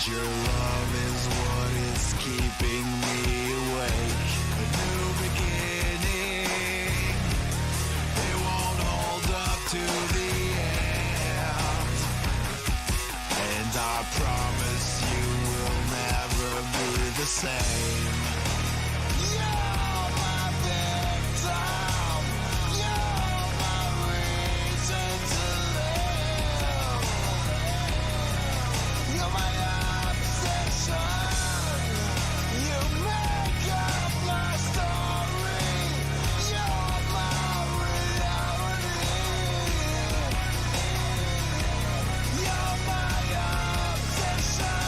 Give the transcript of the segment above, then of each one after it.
Your love is what is keeping me awake. A new beginning, it won't hold up to the end. And I promise you will never be the same. You're my victim, you're my reason to live. You're my obsession, you make up my story. You're my reality. You're my obsession.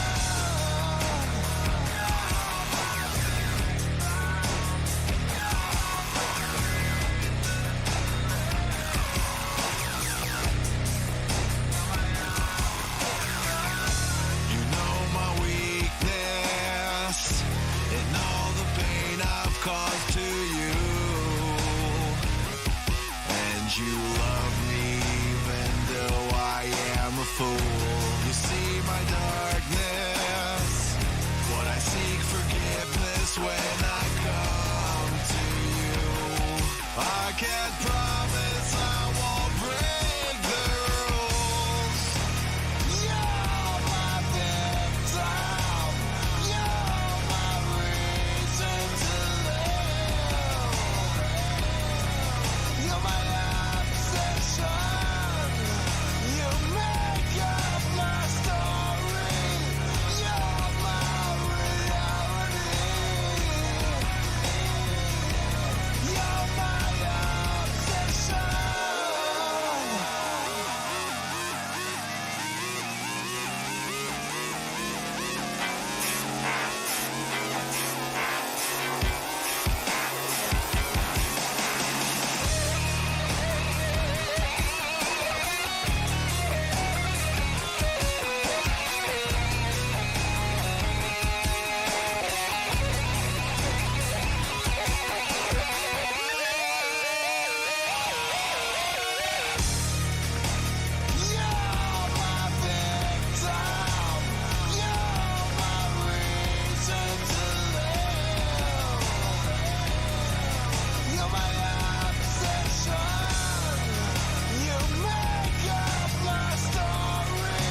You know my weakness and all the pain I've caused to you. And you love me even though I am a fool. You see my darkness, but I seek forgiveness when I come to you. I can't promise I won't break the rules. You're my victim, you're my reason to live. You're my obsession, you make up my story. You're my reality. You're my obsession. You're my victim, you're my reason to live. You're my obsession, you make up my story.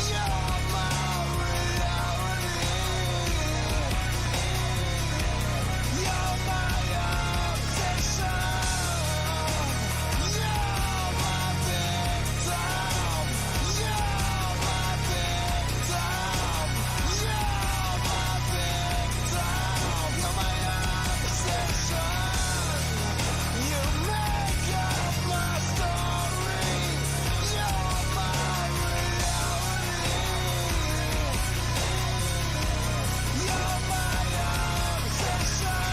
You're my reality. You're my obsession. You're my victim, you're my victim, you're my victim. You're my obsession, you make up my story. You're my reality. You're my obsession.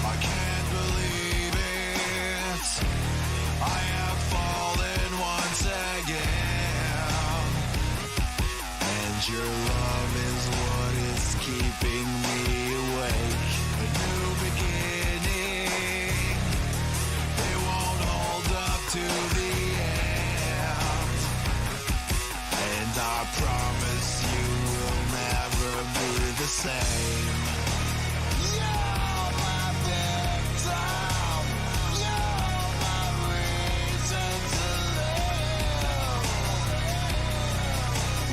I can't believe it. I have fallen once again. And your love is what is keeping me awake. A new beginning, it won't hold up to the end. And I promise you will never be the same. You're my victim, you're my reason to live.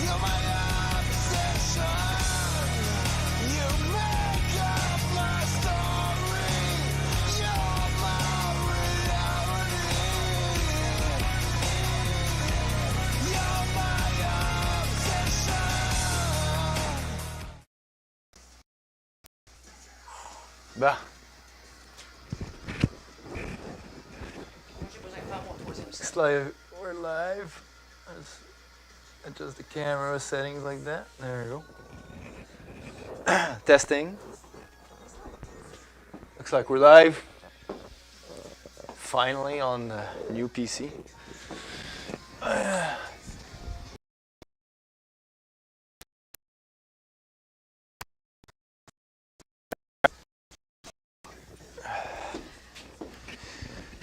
You're my obsession, you make up my story. You're my reality. You're my obsession. Bah. It's live. We're live. Let's adjust the camera settings like that. There we go. Testing. Looks like we're live. finally on the new PC.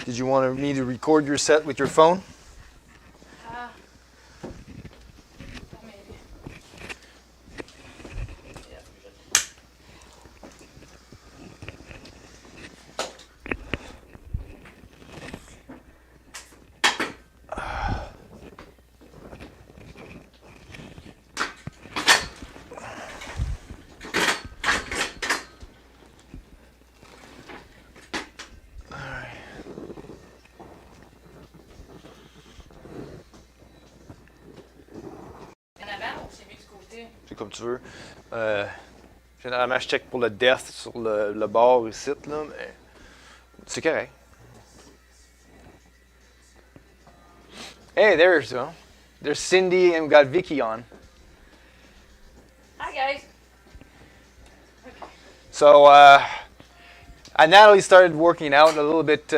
Did you want me to record your set with your phone? Maybe. Yeah, en avant ou c'est mieux du côté? C'est comme tu veux. Généralement, je check pour le depth sur le bord ici, là, mais c'est correct. Hey, there's Cindy and we got Vicky on. Hi guys. So, Natalie started working out a little bit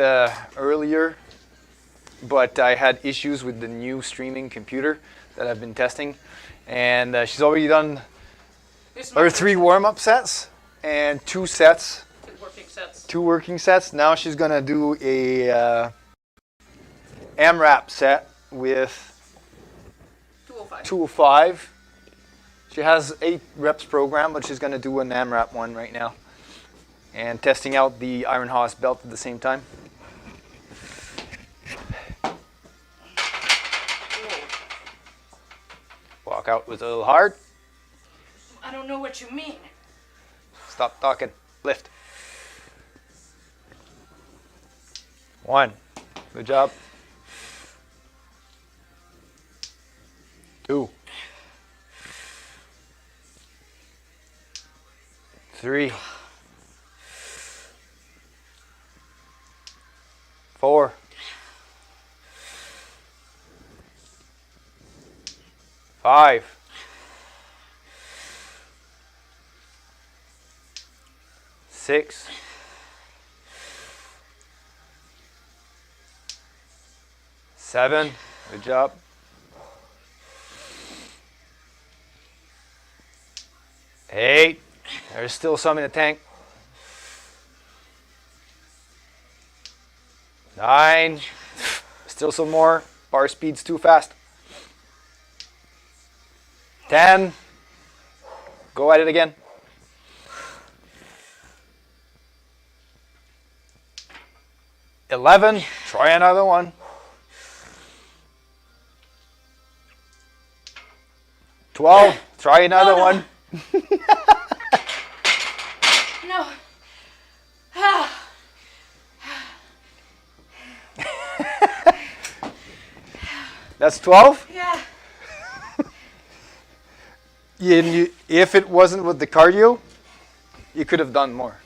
earlier, but I had issues with the new streaming computer that I've been testing, and she's already done her 3 warm-up sets and 2 sets. Working sets. 2 working sets. Now she's gonna do a AMRAP set with 205. 205. She has 8 reps program, but she's gonna do an AMRAP one right now, and testing out the Iron Horse belt at the same time. Walk out with a little hard. I don't know what you mean. Stop talking. Lift. 1. Good job. 2. 3. 4. 5. 6. 7. Good job. 8. There's still some in the tank. 9. Still some more. Bar speed's too fast. 10. Go at it again. 11. Try another one. 12. Try another one. No. That's 12? Yeah. If it wasn't with the cardio, you could have done more.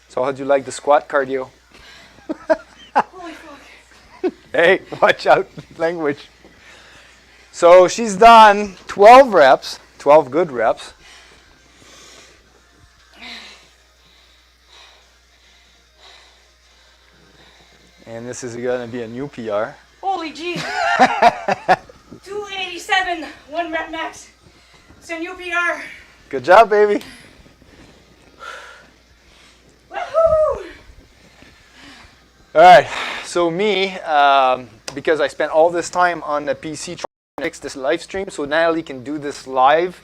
So how'd you like the squat cardio? Holy fuck. Hey, watch out, language. So she's done 12 reps, 12 good reps. And this is going to be a new PR. Holy jeez. 287, 1 rep max. It's a new PR. Good job, baby. Woohoo! All right, so me, because I spent all this time on the PC trying to fix this live stream, so Natalie can do this live,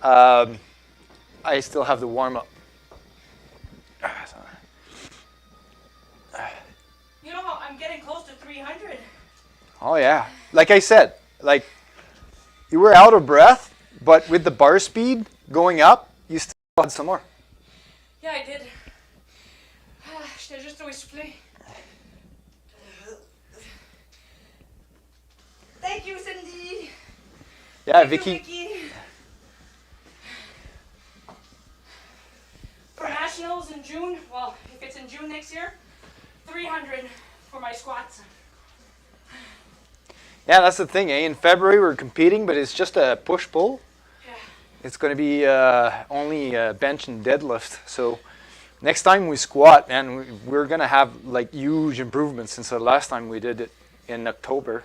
I still have the warm-up. You know, I'm getting close to 300. Oh yeah, like I said, like you were out of breath, but with the bar speed going up, you still had some more. Yeah, I did. J'étais juste trop essoufflé. Thank you, Cindy. Yeah, Thank you, Vicky. For nationals in June, well, if it's in June next year, 300 for my squats. Yeah, that's the thing, eh? In February we're competing, but it's just a push-pull. Yeah. It's going to be only bench and deadlift. So next time we squat, man, we're going to have like huge improvements since the last time we did it in October.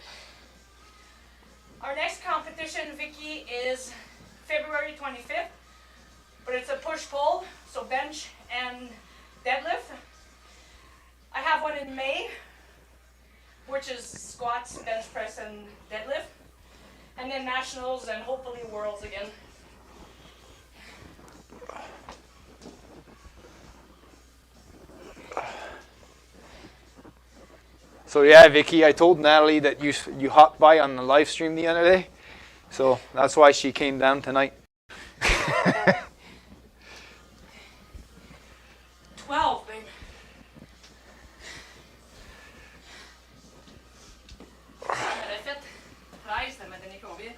Our next competition, Vicky, is February 25th, but it's a push-pull, so bench and deadlift. I have one in May, which is squats, bench press, and deadlift. And then nationals and hopefully worlds again. So yeah, Vicky, I told Natalie that you hopped by on the live stream the other day. So that's why she came down tonight. 12, babe. Men det är fett. Rise det, men den är krånglig.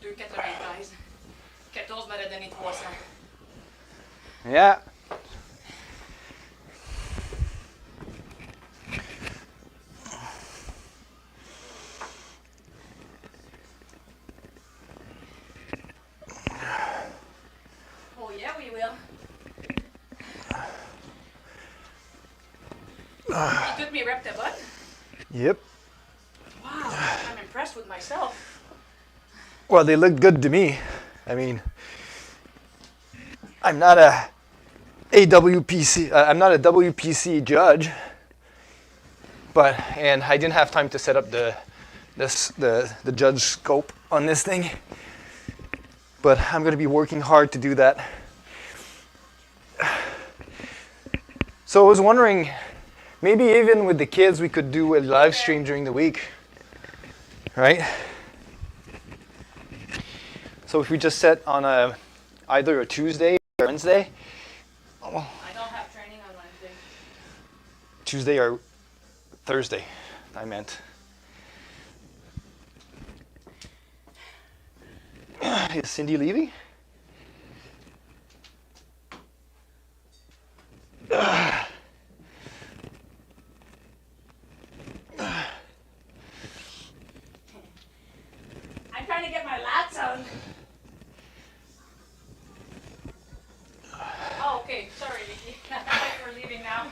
Du kan ta dig rise. 14 med den i 2 sen. Yeah. Oh yeah, we will. You took me rep the butt? Yep. Wow, I'm impressed with myself. Well, they look good to me. I mean, I'm not a I'm not a WPC judge, and I didn't have time to set up the judge scope on this thing. But I'm going to be working hard to do that. So I was wondering, maybe even with the kids, we could do a live stream during the week, right? So if we just set on either a Tuesday or Wednesday. I don't have training on Wednesday. Tuesday or Thursday, I meant. Is Cindy leaving? I'm trying to get my lats on. Oh, okay. Sorry, Vicky. I thought you were leaving now.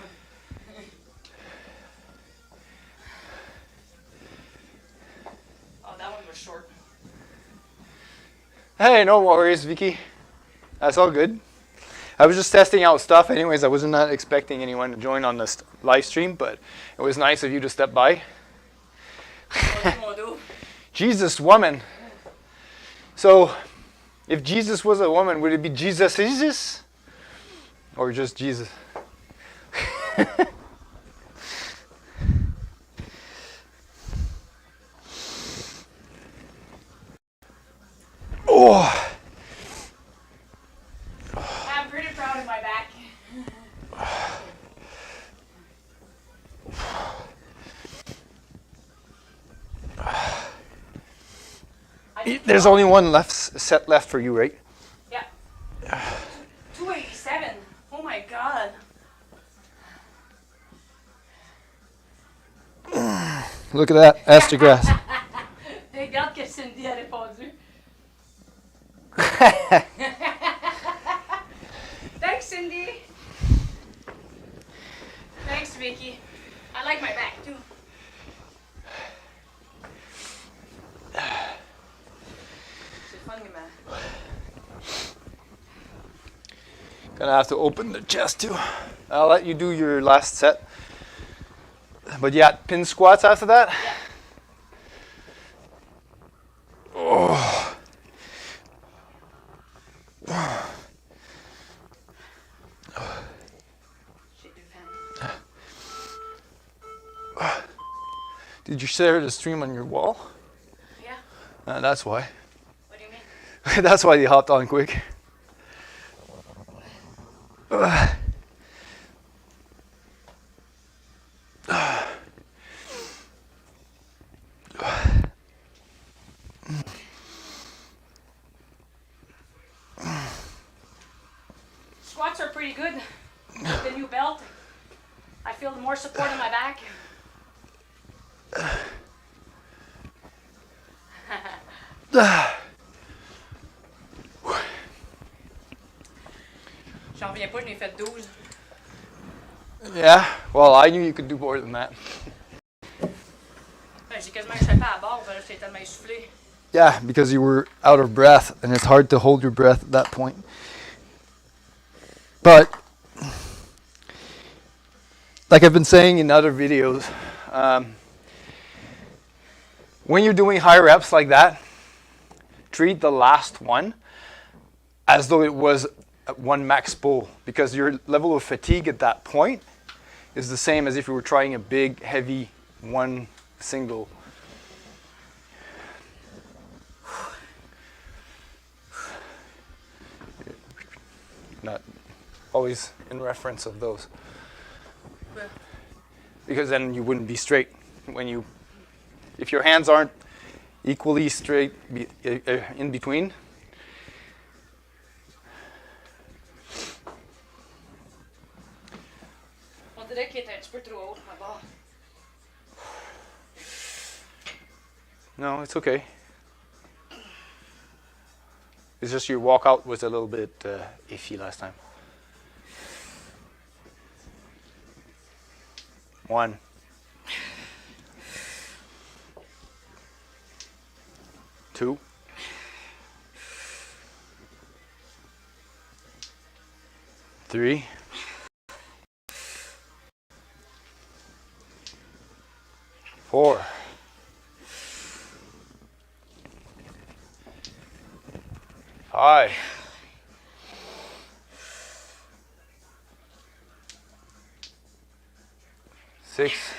Oh, that one was short. Hey, no worries, Vicky. That's all good. I was just testing out stuff. Anyways, I was not expecting anyone to join on this live stream, but it was nice of you to step by. What do you want to do? Jesus, woman. So, if Jesus was a woman, would it be Jesus? Or just Jesus? Oh. I'm pretty proud of my back. There's only one set left for you, right? Yeah. 287. Oh my God. Look at that, Astragrass. Regarde que Cindy a répondu. Thanks, Cindy. Thanks, Vicky. I like my back too. C'est funny, man. Gonna have to open the chest too. I'll let you do your last set. But yeah, pin squats after that. Yeah. Oh. Did you share the stream on your wall? Yeah. That's why. What do you mean? That's why they hopped on quick. Squats are pretty good. With the new belt, I feel more support in my back. J'en reviens pas, j'en ai fait 12. Yeah, well, I knew you could do more than that. Ben, j'ai quasiment échappé à la barre, j'étais tellement essoufflé. Yeah, because you were out of breath, and it's hard to hold your breath at that point. But, like I've been saying in other videos, when you're doing high reps like that, treat the last one as though it was one max pull, because your level of fatigue at that point is the same as if you were trying a big, heavy one single. Not always in reference of those, because then you wouldn't be straight when you, if your hands aren't equally straight in between. On dirait qu'il était un petit peu trop haut, ma barre. No, it's okay. It's just your walkout was a little bit iffy last time. 1. 2. 3. 4. 5. 6.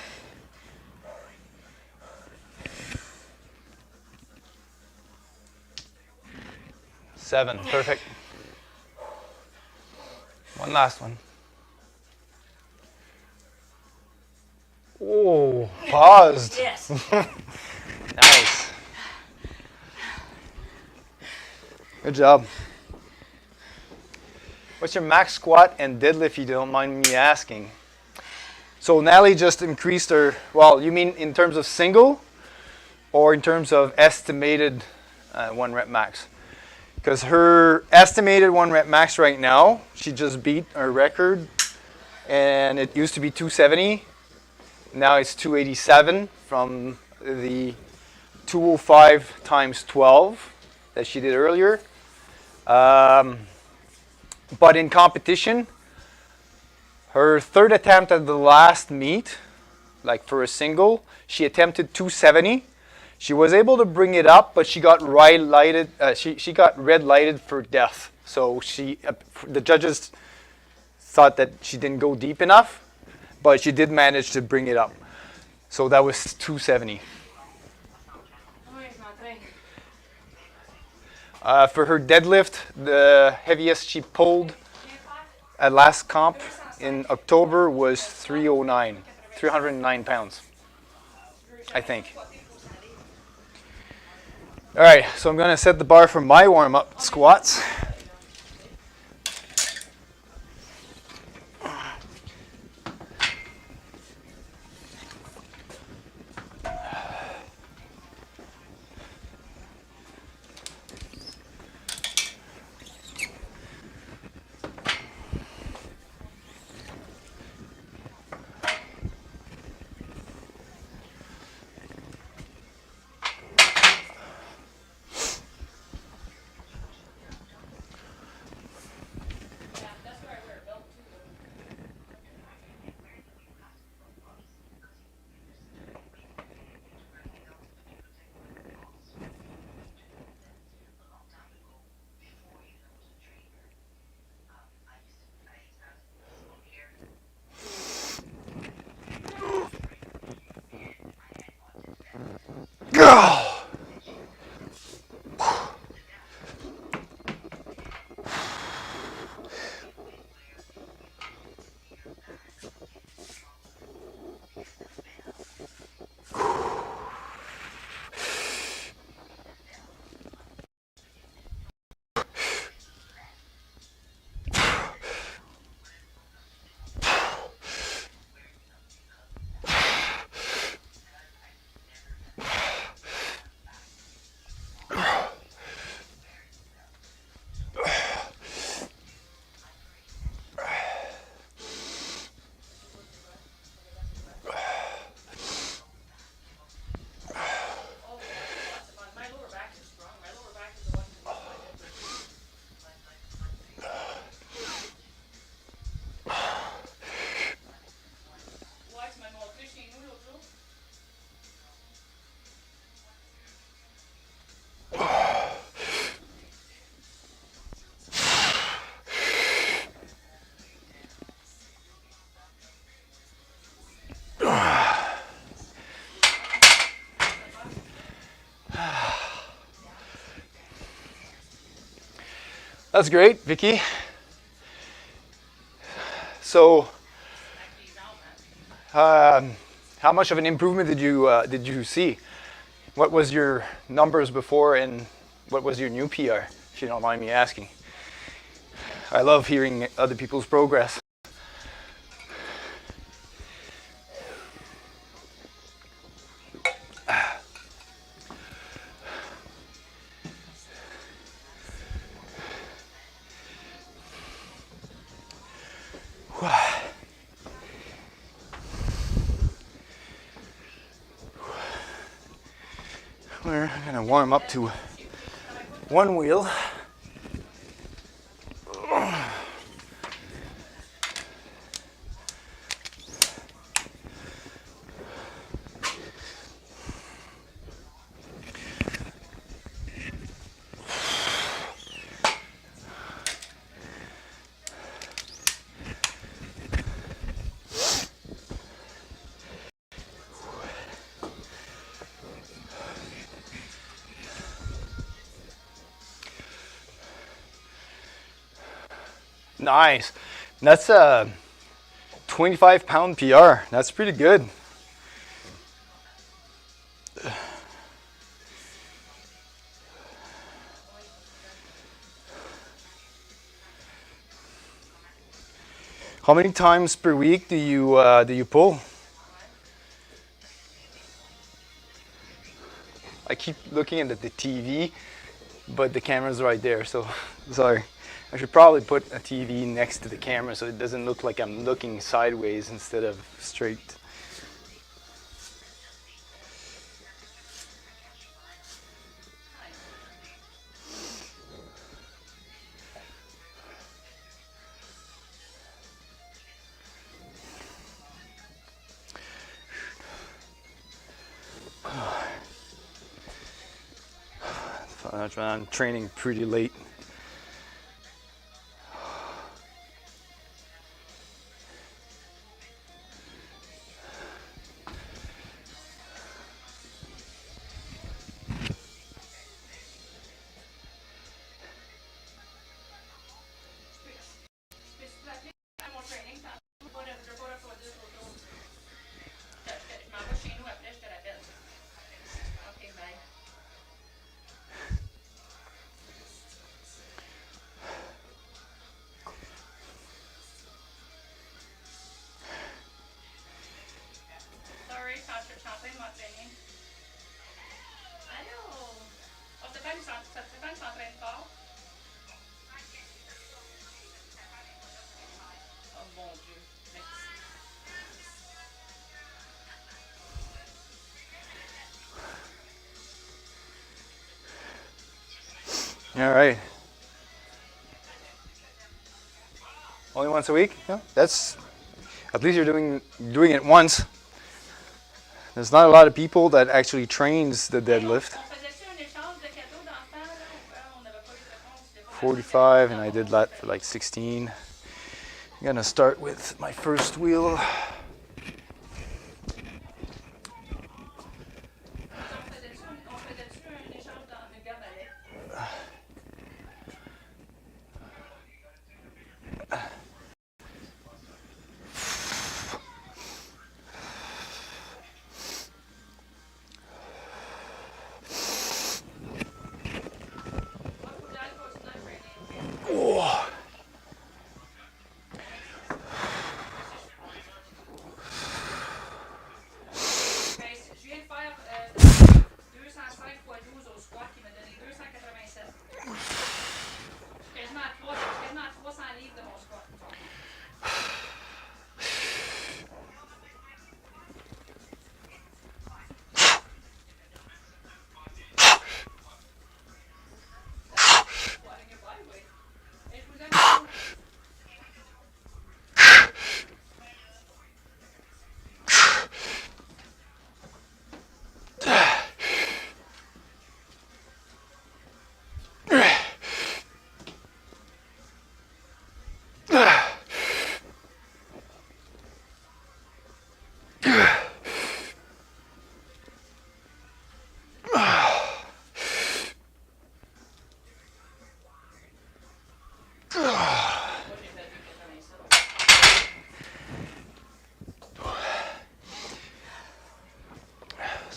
7. Perfect. One last one. Oh, paused. Yes. Nice. Good job. What's your max squat and deadlift, if you don't mind me asking? So Natalie just increased her, well, you mean in terms of single or in terms of estimated 1 rep max? Because her estimated 1 rep max right now, she just beat her record, and it used to be 270. Now it's 287 from the 205 times 12 that she did earlier. But in competition, her third attempt at the last meet, like for a single, she attempted 270. She was able to bring it up, but she got red lighted. She got red lighted for death. So the judges thought that she didn't go deep enough, but she did manage to bring it up. So that was 270. For her deadlift, the heaviest she pulled at last comp in October was 309 pounds, I think. All right, so I'm gonna set the bar for my warm-up squats. That's great, Vicky. So, how much of an improvement did you see? What was your numbers before, and what was your new PR? If you don't mind me asking. I love hearing other people's progress. We're gonna warm up to one wheel. Nice. That's a 25-pound PR. That's pretty good. How many times per week do you pull? I keep looking at the TV, but the camera's right there, so sorry. I should probably put a TV next to the camera so it doesn't look like I'm looking sideways instead of straight. I'm training pretty late. All right. Only once a week? Yeah, that's at least you're doing it once. There's not a lot of people that actually trains the deadlift. 45, and I did that for like 16. I'm gonna start with my first wheel.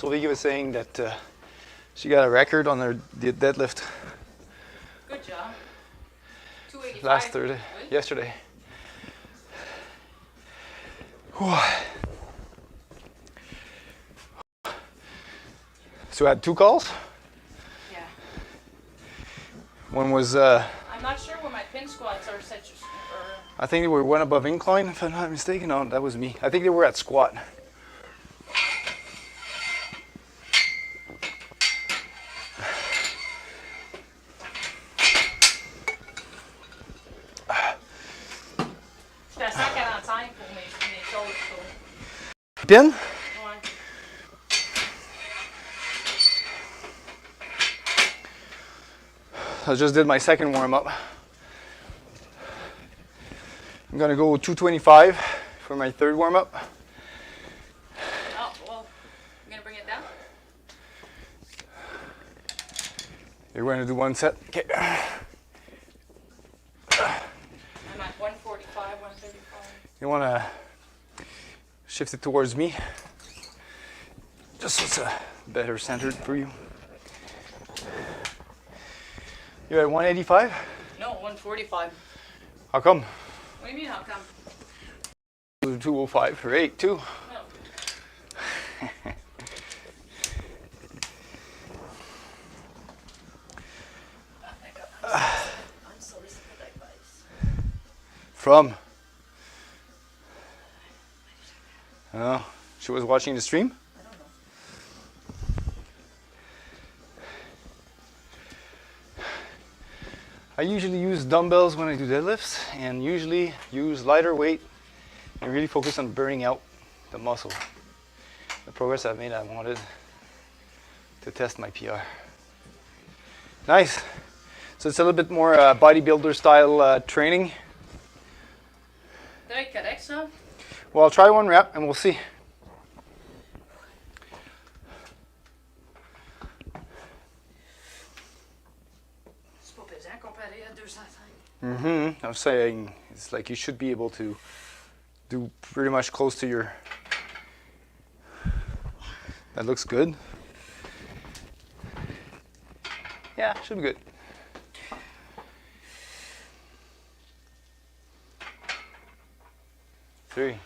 So Vicky was saying that she got a record on her deadlift Good job. 285. last Thursday, Good. yesterday. Whew. So I had 2 calls. Yeah. One was, I'm not sure where my pin squats are set. I think they were one above incline, if I'm not mistaken. No, that was me. I think they were at squat. C'était à 145 pour mes choses. Pin? Ouais. I just did my second warm-up. I'm gonna go 225 for my third warm-up. Oh, well, I'm going to bring it down. You're going to do 1 set. Okay. I'm at 145, 135. You want to shift it towards me, just so it's better centered for you. You're at 185? No, 145. How come? What do you mean, how come? 205 or 8 too. No. Unsolicited advice. From? Oh, she was watching the stream? I don't know. I usually use dumbbells when I do deadlifts, and usually use lighter weight and really focus on burning out the muscle. The progress I've made, I wanted to test my PR. Nice. So it's a little bit more bodybuilder style training. Doit être correct, ça? Well, I'll try 1 rep and we'll see. C'est pas pesant comparé à 205. I'm saying it's like you should be able to do pretty much close to your. That looks good. Yeah, should be good. Three.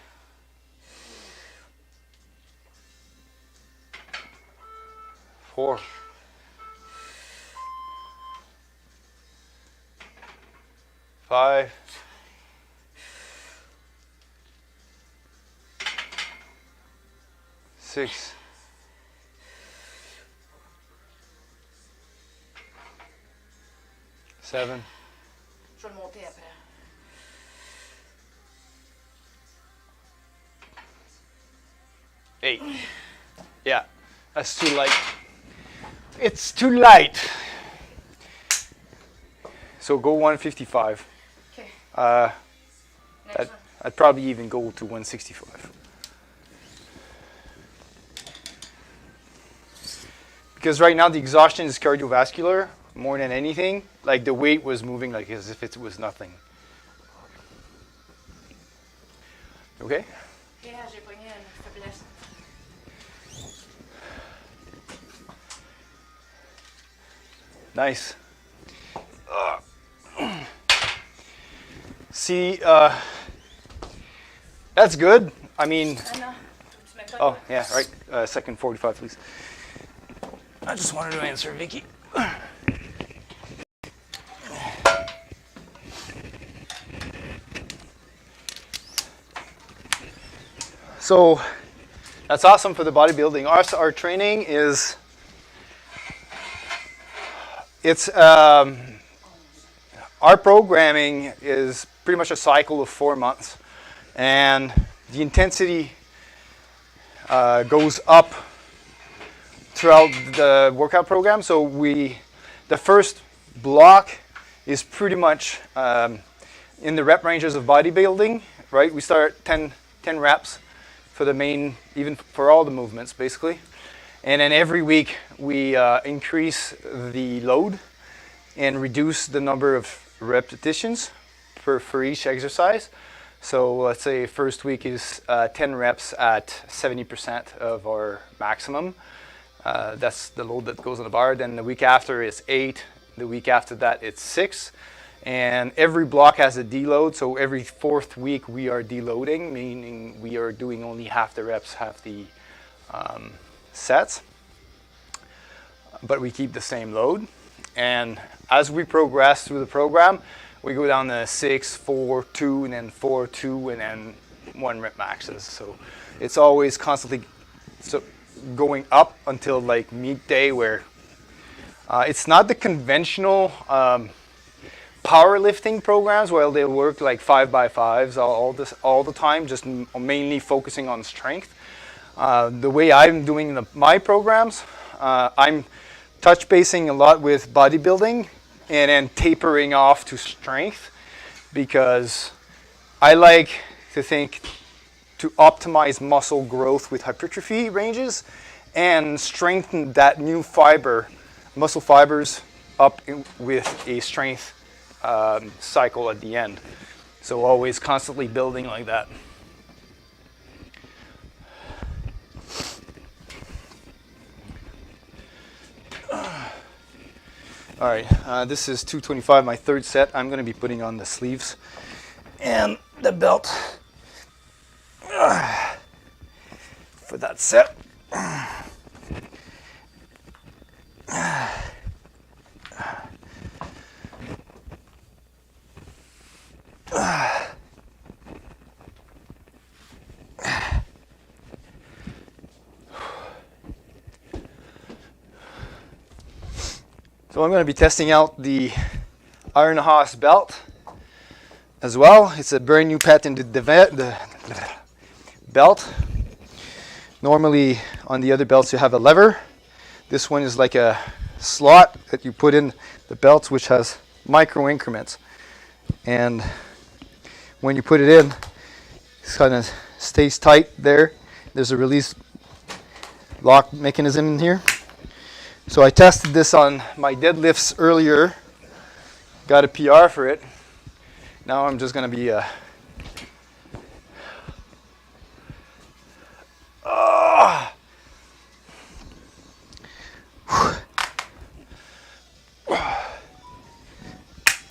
Four. Five. Six. Seven. Je vais le monter après. 8. Yeah, that's too light. It's too light. So go 155. Okay. I'd, Next one. I'd probably even go to 165. Because right now the exhaustion is cardiovascular more than anything. Like the weight was moving like as if it was nothing. Okay? Yeah, j'ai pogné une faiblesse. Nice. See, that's good. I mean, Anna, tu mets pas oh yeah, right. Second 45, please. I just wanted to answer Vicky. So that's awesome for the bodybuilding. Our training is, our programming is pretty much a cycle of 4 months, and the intensity goes up throughout the workout program. So the first block is pretty much in the rep ranges of bodybuilding, right? We start at 10 reps for the main, even for all the movements basically. And then every week we increase the load and reduce the number of repetitions for each exercise. So let's say first week is 10 reps at 70% of our maximum. That's the load that goes on the bar. Then the week after it's 8. The week after that it's 6. And every block has a deload, so every 4th week we are deloading, meaning we are doing only half the reps, half the sets. But we keep the same load. And as we progress through the program, we go down to 6, 4, 2, and then 4, 2, and then 1 rep maxes. So it's always constantly going up until like meet day, where it's not the conventional powerlifting programs where they work like 5x5s all the time, just mainly focusing on strength. The way I'm doing my programs, I'm touch basing a lot with bodybuilding and then tapering off to strength, because I like to think to optimize muscle growth with hypertrophy ranges and strengthen that new muscle fibers up with a strength cycle at the end. So always constantly building like that. All right, this is 225, my 3rd set. I'm going to be putting on the sleeves and the belt for that set. So I'm going to be testing out the Iron Horse belt as well. It's a brand new patented belt. Normally on the other belts you have a lever. This one is like a slot that you put in the belt, which has micro increments. And when you put it in, it kind of stays tight there. There's a release lock mechanism in here. So I tested this on my deadlifts earlier, got a PR for it. Now I'm just going to be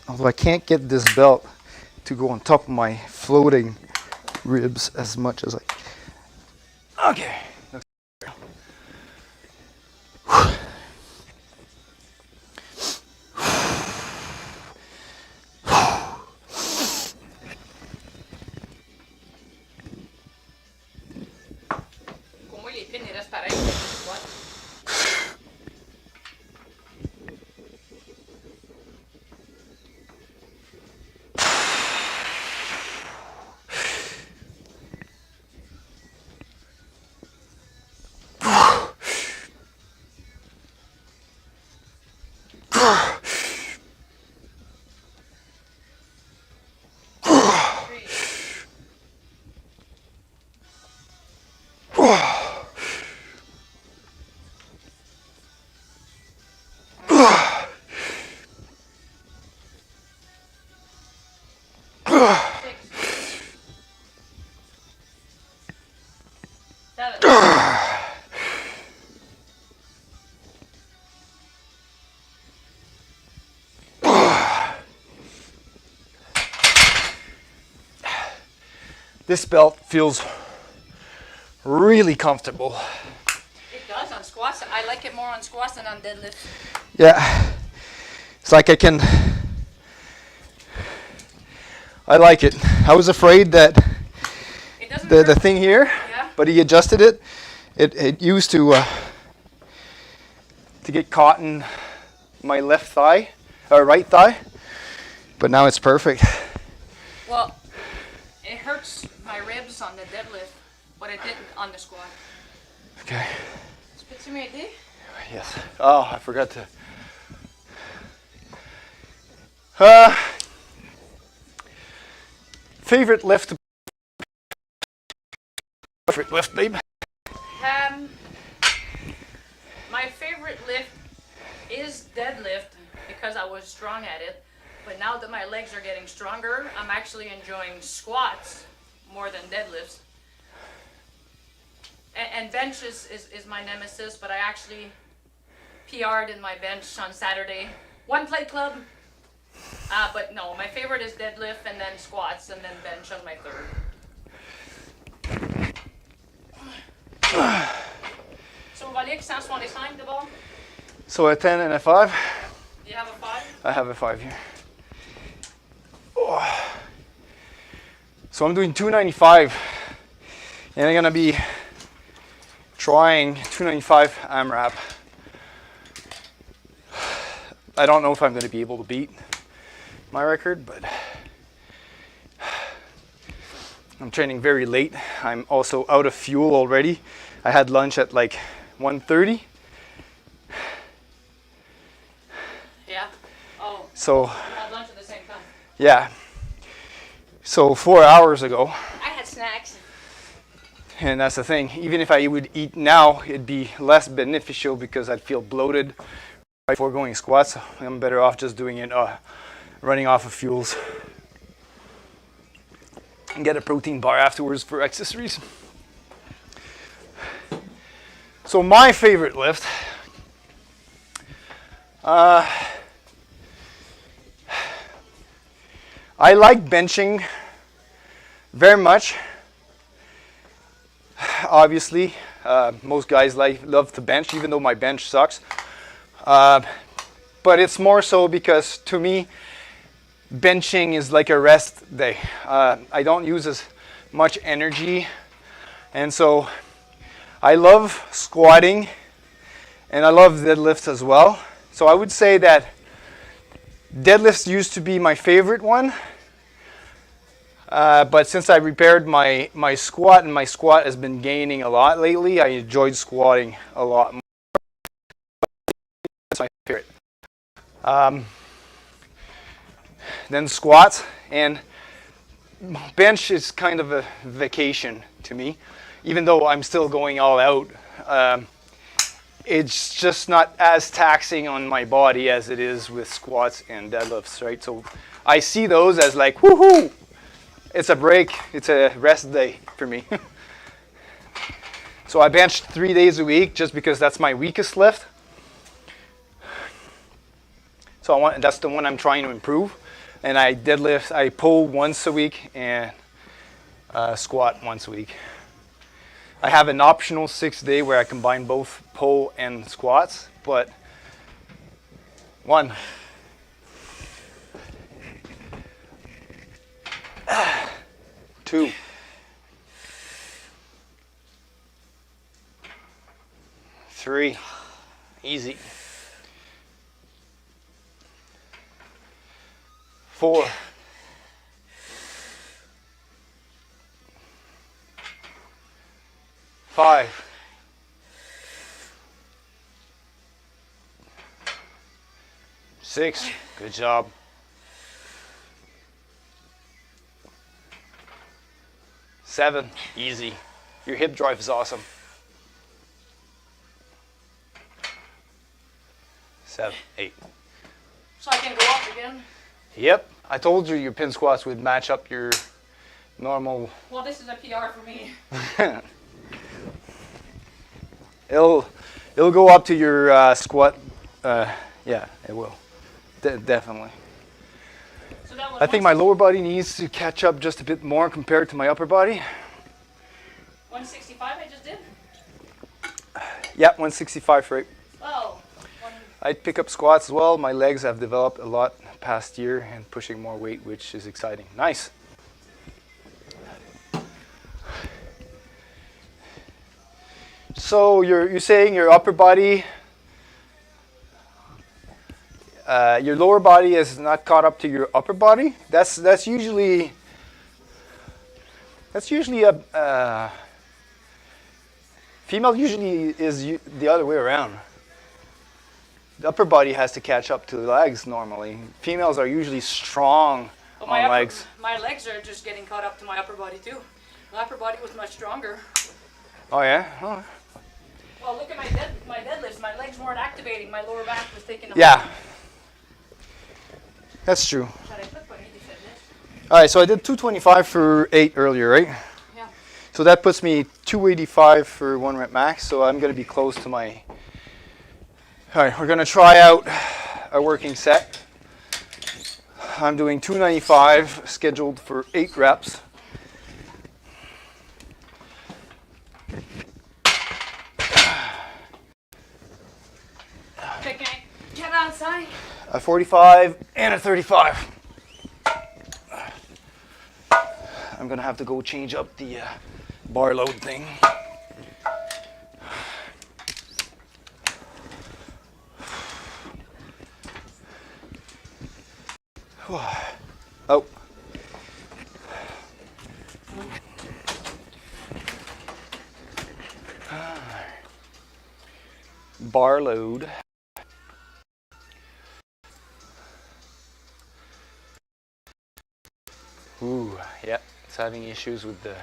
although I can't get this belt to go on top of my floating ribs as much as I... Okay. This belt feels really comfortable. It does on squats. I like it more on squats than on deadlifts. Yeah, it's like I like it. I was afraid that the thing here, yeah, but he adjusted it. It used to get caught in my left thigh, or right thigh, but now it's perfect. Well, it hurts my ribs on the deadlift, but it didn't on the squat. Okay. Spitzer me ID? Yes. Oh, I forgot to. Favorite lift? Favorite lift, babe? My favorite lift is deadlift because I was strong at it. But now that my legs are getting stronger, I'm actually enjoying squats more than deadlifts. And bench is my nemesis, but I actually PR'd in my bench on Saturday. One plate club. But no, my favorite is deadlift and then squats and then bench on my third. So on va aller avec 165 d'abord. So a 10 and a 5. You have a 5? I have a 5 here. Oh. So I'm doing 295, and I'm gonna be trying 295 AMRAP. I don't know if I'm gonna be able to beat my record, but I'm training very late. I'm also out of fuel already. I had lunch at like 1:30. Yeah. Oh. So. We had lunch at the same time. Yeah. So 4 hours ago. I had snacks. And that's the thing. Even if I would eat now, it'd be less beneficial because I'd feel bloated right before going squats. I'm better off just doing it, running off of fuels. And get a protein bar afterwards for accessories. So my favorite lift. I like benching very much. Obviously, most guys love to bench, even though my bench sucks. But it's more so because to me, benching is like a rest day. I don't use as much energy, and so I love squatting, and I love deadlifts as well. So I would say that deadlifts used to be my favorite one, but since I repaired my squat, and my squat has been gaining a lot lately, I enjoyed squatting a lot more. That's my favorite. Then squats, and bench is kind of a vacation to me, even though I'm still going all out. It's just not as taxing on my body as it is with squats and deadlifts, right? So I see those as like, woohoo! It's a break, it's a rest day for me. So I bench 3 days a week just because that's my weakest lift. So that's the one I'm trying to improve. And I deadlift, I pull once a week and squat once a week. I have an optional 6th day where I combine both pull and squats, but 1, 2, 3, easy, 4, 5, 6, good job. 7, easy. Your hip drive is awesome. 7, 8. So I can go up again? Yep, I told you your pin squats would match up your normal. Well, this is a PR for me. It'll go up to your squat. Yeah, it will. Definitely. So that was I think my lower body needs to catch up just a bit more compared to my upper body. 165 I just did? Yeah, 165 for 8. Oh. I'd pick up squats as well. My legs have developed a lot past year and pushing more weight, which is exciting. Nice. So you're saying your upper body, your lower body is not caught up to your upper body? That's usually a female usually is the other way around. The upper body has to catch up to the legs normally. Females are usually strong on legs. My legs are just getting caught up to my upper body too. My upper body was much stronger. Oh yeah? Oh. Well, look at my deadlifts. My legs weren't activating. My lower back was taking a Yeah. That's true. All right, so I did 225 for 8 earlier, right? Yeah. So that puts me 285 for 1 rep max, so I'm going to be close to my... All right, we're going to try out a working set. I'm doing 295, scheduled for 8 reps. Okay, can I get outside? A 45 and a 35. I'm going to have to go change up the bar load thing. Oh. Bar load. Ooh, yeah, it's having issues with the...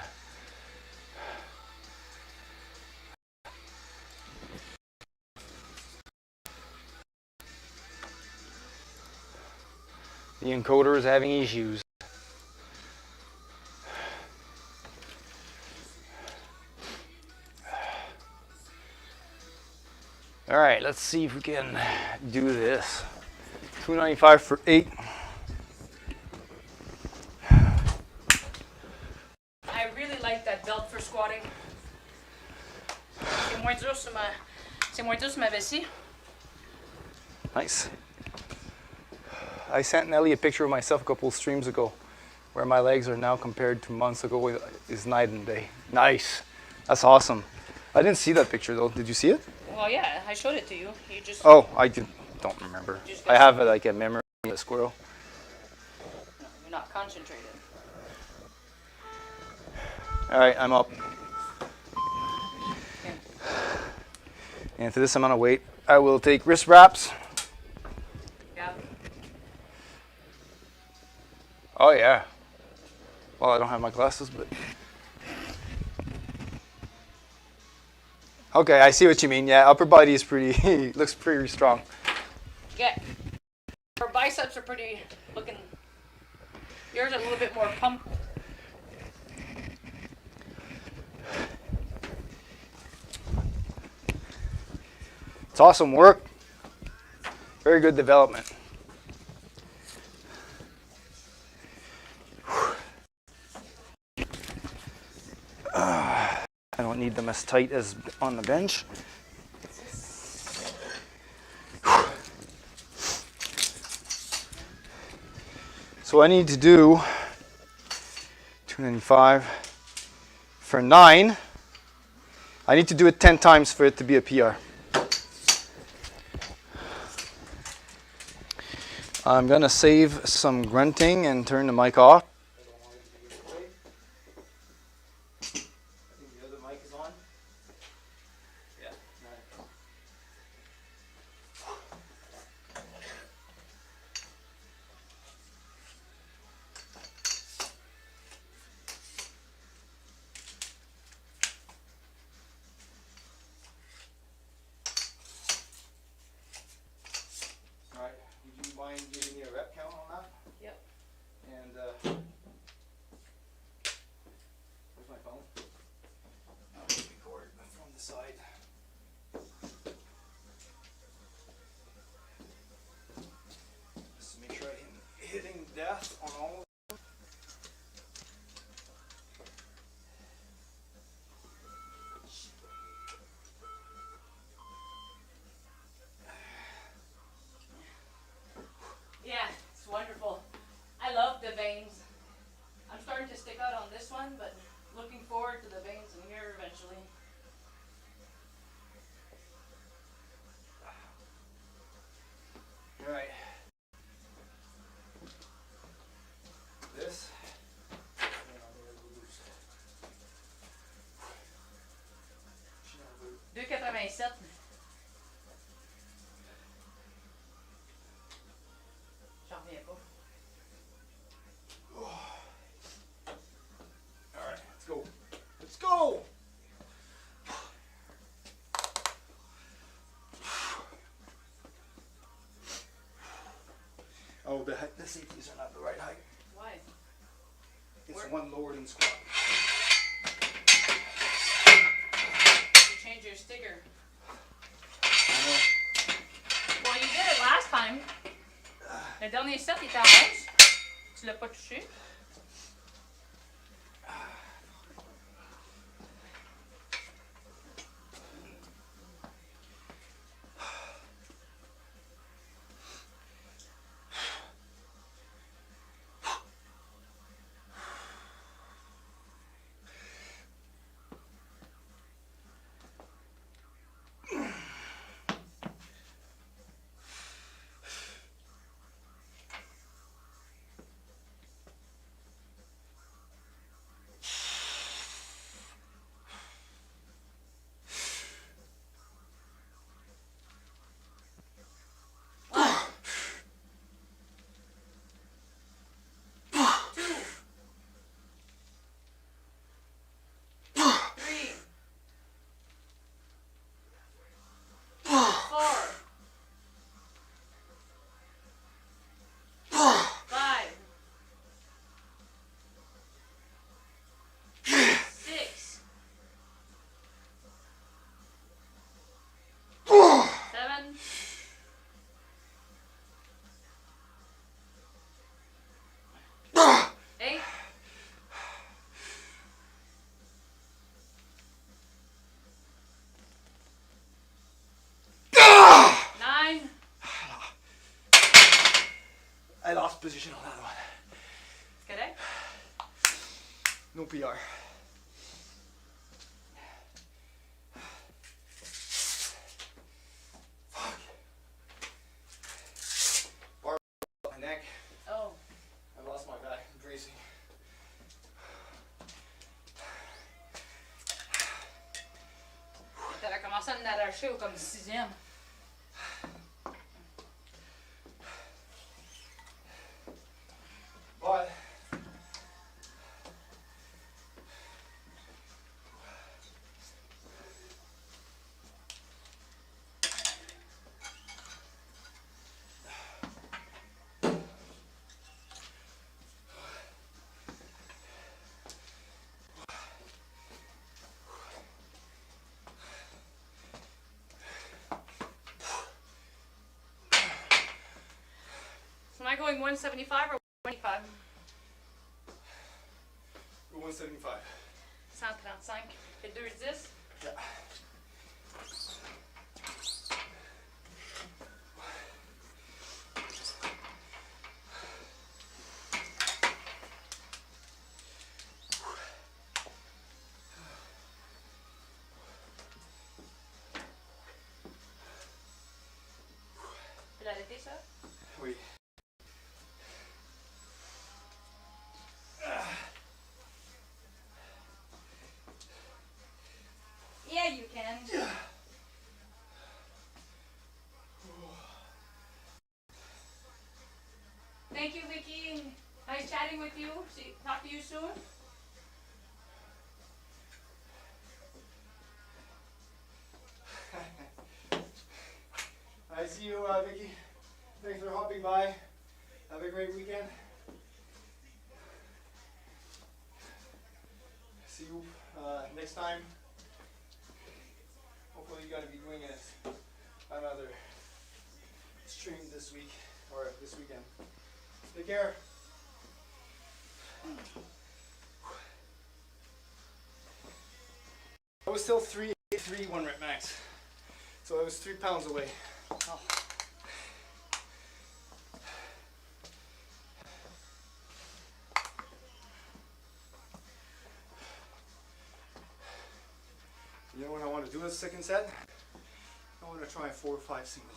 The encoder is having issues. All right, let's see if we can do this. 295 for 8. I really like that belt for squatting. C'est moins dur sur ma vessie. Nice. I sent Nelly a picture of myself a couple of streams ago, where my legs are now compared to months ago is night and day. Nice. That's awesome. I didn't see that picture though. Did you see it? Well, yeah, I showed it to you. You just... Oh, I don't remember. I have like a memory of a squirrel. No, you're not concentrated. All right, I'm up. And for this amount of weight, I will take wrist wraps. Yeah. Oh yeah. Well, I don't have my glasses, but... Okay, I see what you mean. Yeah, upper body is pretty, looks pretty strong. Yeah. Her biceps are pretty looking... Yours are a little bit more pumped. It's awesome work. Very good development. I don't need them as tight as on the bench. So I need to do 295 for 9. I need to do it 10 times for it to be a PR. I'm gonna save some grunting and turn the mic off. Mind giving me a rep count on that? Yep. And where's my phone? I'll just record from the side. Just to make sure I'm hitting death on all of them. Yeah, it's wonderful. I love the veins. I'm starting to stick out on this one, but looking forward to the veins in here eventually. All right. This. $2,87. J'en reviens pas. All right, let's go. Let's go. Oh, the safeties are not the right height. Why? It's Where? one lower than squat. Le dernier set, il était à 11. Tu l'as pas touché. I lost position on that one. Correct? No PR. Fuck. Bar my neck. Oh. I lost my back. I'm bracing. T'avais commencé à en arracher au comme 6e. But Am I going 175 or 125? 175. 135. Et 2,10? Yeah. Tu l'as arrêté ça? Oui. Yeah, you can. Thank you, Vicky. Nice chatting with you. Talk to you soon. I see you, Vicky. Thanks for hopping by. Have a great weekend. See you next time. Hopefully you're going to be doing another stream this week or this weekend. Take care. I was still 383 1 rep max. So I was 3 pounds away. Oh. You know what I want to do as a second set? I want to try 4 or 5 single.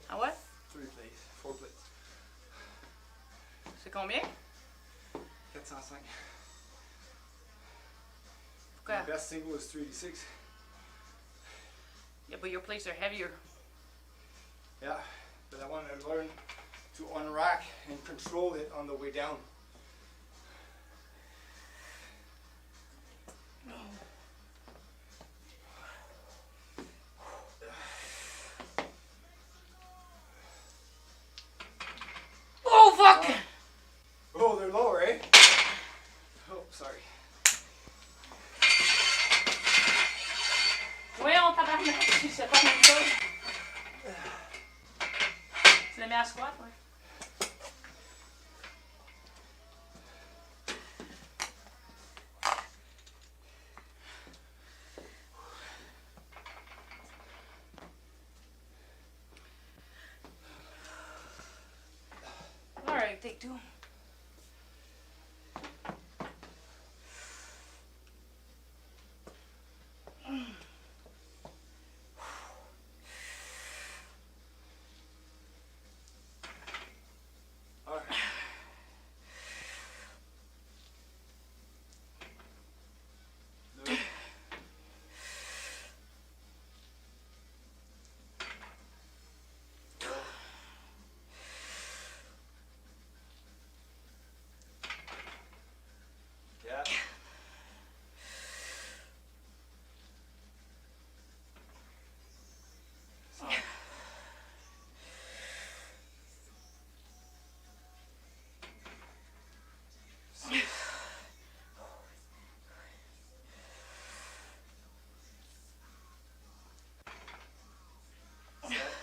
Ah ouais? 3 plates, 4 plates. C'est combien? 405. Pourquoi? My best single is 386. Yeah, but your plates are heavier. Yeah, but I want to learn to unrack and control it on the way down. Oh, fuck! Oh, they're lower, eh? Oh, sorry. Voyons, tabarnak, si c'est pas la même chose. Tu l'as mis à squat, ouais? take two. All right. Deux. Quatre. Cinq. Six. Sept.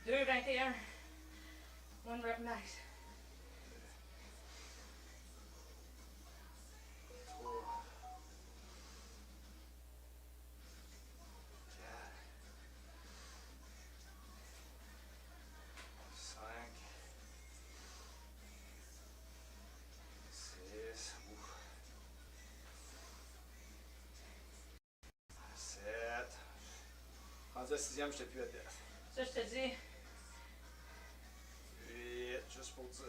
Deux 21. One rep max. Trois. Quatre. Cinq. Six. Ouf. Sept. Rendu à sixième, j'étais plus à tête. Ça, je te dis. 8, juste pour dire.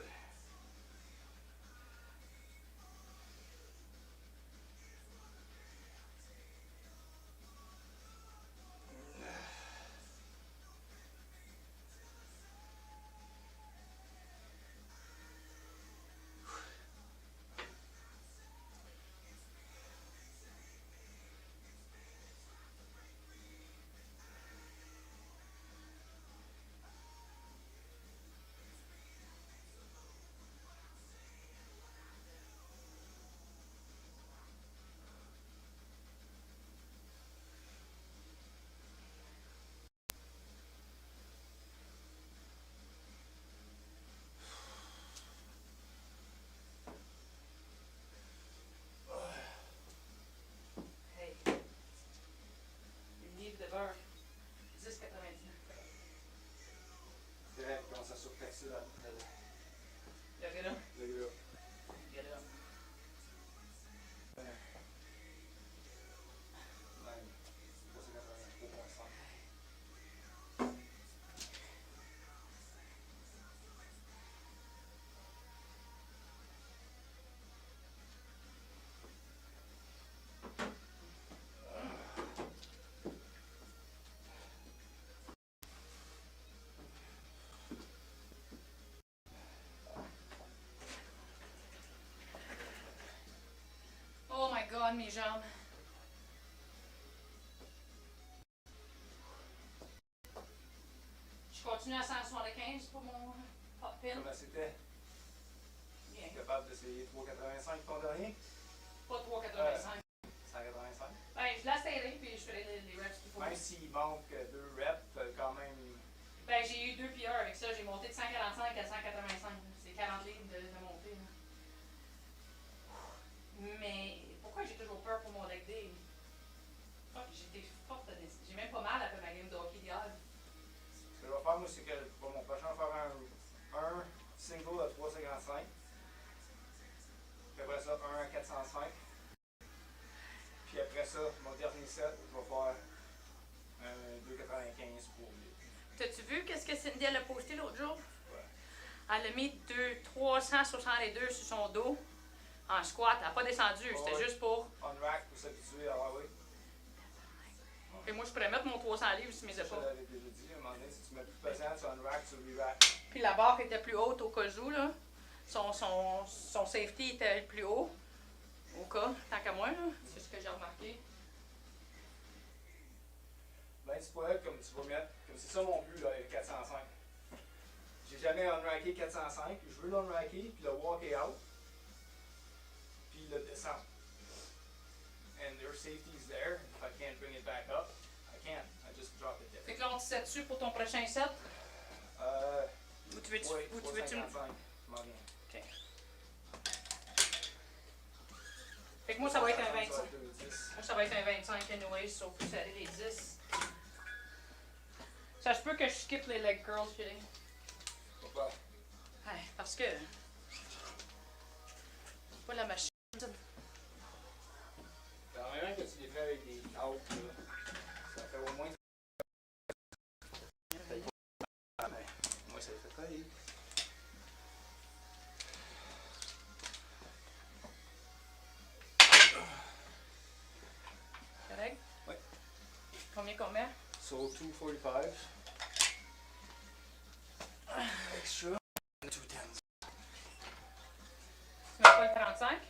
Hey. Une livre de beurre. 10,99. C'est vrai, il commence à surtaxer le Le gars là. gars. Le gars là. Même. 3,83,5. Oh my god, mes jambes. Je continue à 175 pour mon pop pin. Comment c'était? Bien. Capable d'essayer 3,85 ton dernier? Pas 3,85. 185. Ben, je laisse serrer puis je ferai les reps qu'il faut. Même s'il manque 2 reps, t'as quand même. Ben, j'ai eu 2 PR avec ça. J'ai monté de 145 à 185. C'est 40 livres de montée. Là. Mais pourquoi j'ai toujours peur pour mon leg day? Fuck, j'étais forte. J'ai même pas mal après ma game de hockey d'hier. Ce que je vais faire, moi, c'est que pour mon prochain, je vais faire un single à 3,55. Puis après ça, un à 405. Puis après ça, mon dernier set, je vais faire un 2,95 pour lui. T'as-tu vu qu'est-ce que Cindy elle a posté l'autre jour? Ouais. Elle a mis 362 sur son dos en squat. Elle n'a pas descendu. C'était Ouais. juste pour. On rack pour s'habituer à oui. Et moi, je pourrais mettre mon 300 livres sur mes Je épaules. l'avais déjà dit, à un moment donné, si tu mets plus de patient, tu on-rack, tu re-rack. Puis la barre était plus haute au cas où, là. Son safety était plus haut. Au cas, tant qu'à moi, là. C'est ce que j'ai remarqué. Ben, tu pourrais, comme tu vas mettre, comme c'est ça mon but, là, avec 405. J'ai jamais on-racké 405, je veux l'on-racker, puis le walker out. safety's there. If I can't bring it back up, I can't. I just drop it there. Fait que là, on te set dessus pour ton prochain set? Ou tu veux-tu... Ouais, ou tu veux-tu... 355. M'en vient. OK. Fait que moi, ça va être un 25. Moi, ça va être un 25 anyway, sauf que ça les 10. Ça se peut que je skip les leg curls, Philippe. Pourquoi? Ouais, parce que... Pas la machine. Quand même que tu les fais avec des out, là, ça fait au moins... Moi, ça les fait travailler. Correct? Oui. Combien qu'on met? So 245. Extra. 210. Tu mets pas le 35?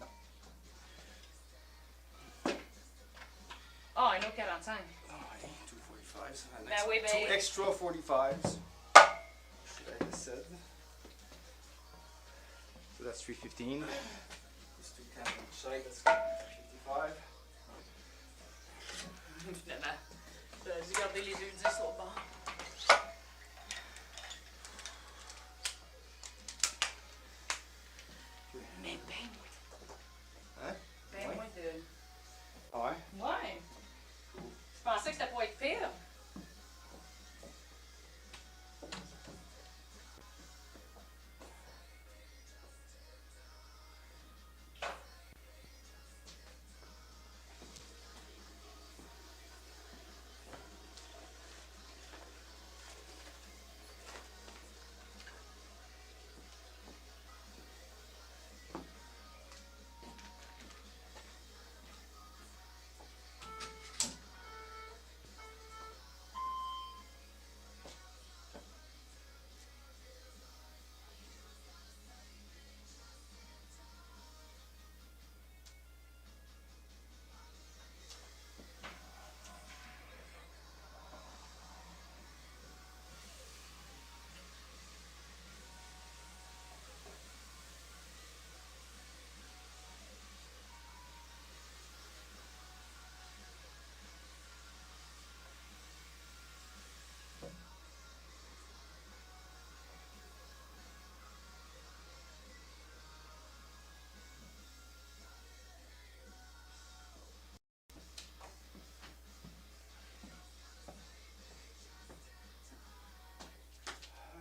Non. Ah, un autre 45. Oh, 245. So Ben oui, ben... 2 extra 45s. Should I have said? So that's 315. It's 210 on each side. That's 55. Finalement. J'aurais dû garder les 2-10 au bord. Mais ben moins. Hein? Ben Ouais. moins de... Ah ouais? Ouais. Je pensais que c'était pour être pire.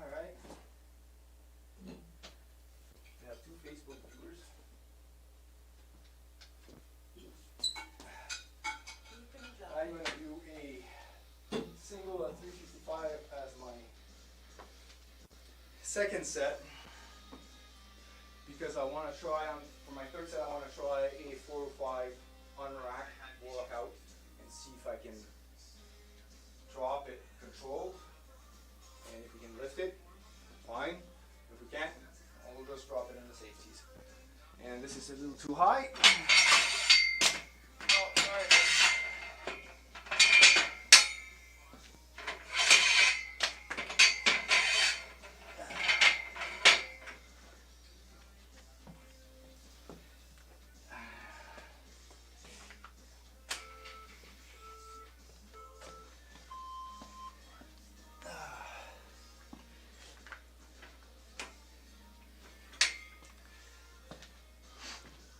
Alright. We have 2 Facebook viewers. I'm going to do a single at 355 as my second set because I want to try on, for my third set I want to try a 405 unrack walkout and see if I can drop it controlled, and if we can lift it, fine. If we can't, we'll just drop it in the safeties. And this is a little too high. Oh, sorry.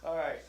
Alright,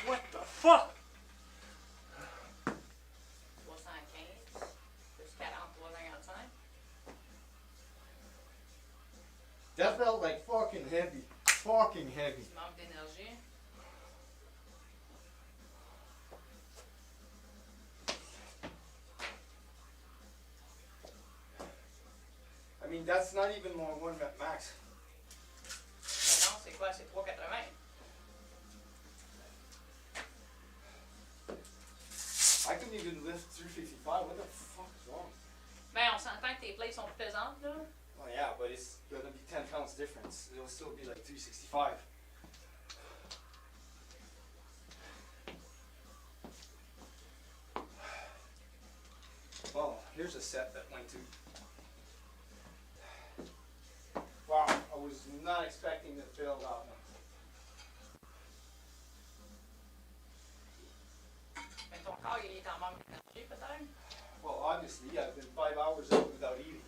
What the fuck? 75 plus 43,25. That felt like fucking heavy. Fucking heavy. Tu manques d'énergie. I mean, that's not even my 1 rep max. Mais non, c'est quoi? C'est 3,80. I couldn't even lift 355. What the fuck is wrong? Ben, on s'entend que tes plates sont plus pesantes, là. Oh yeah, but it's gonna be 10 pounds difference. It'll still be like 365. Well, here's a set that went to. Wow, I was not expecting to fail that one. Mais ton corps, il est en manque d'énergie, peut-être? Well, obviously, I've been 5 hours out without eating.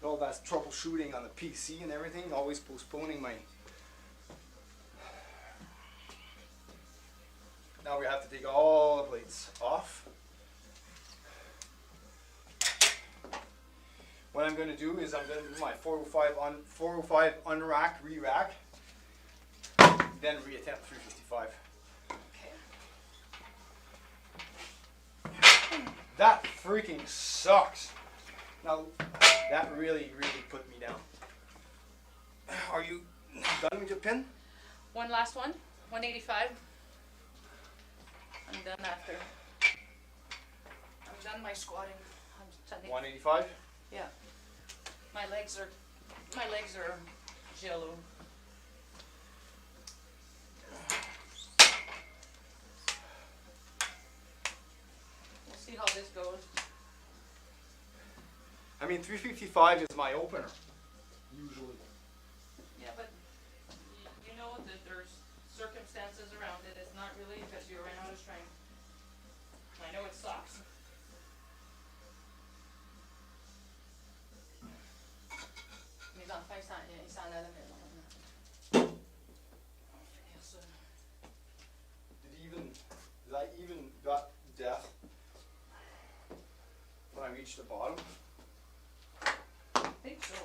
All that troubleshooting on the PC and everything, always postponing my. Now we have to take all the plates off. What I'm going to do is I'm going to do my 405 unrack, re-rack, then reattempt 355. Okay. That freaking sucks. Now, that really put me down. Are you done with your pin? One last one. 185. I'm done after. I'm done my squatting. I'm sending. 185? Yeah. My legs are jello. We'll see how this goes. I mean, 355 is my opener, usually. Yeah, but you know that there's circumstances around it. It's not really because you ran out of strength. I know it sucks. Mes enfants, ils s'en allaient à la maison. On va finir ça. Did I even got death when I reached the bottom? I think so.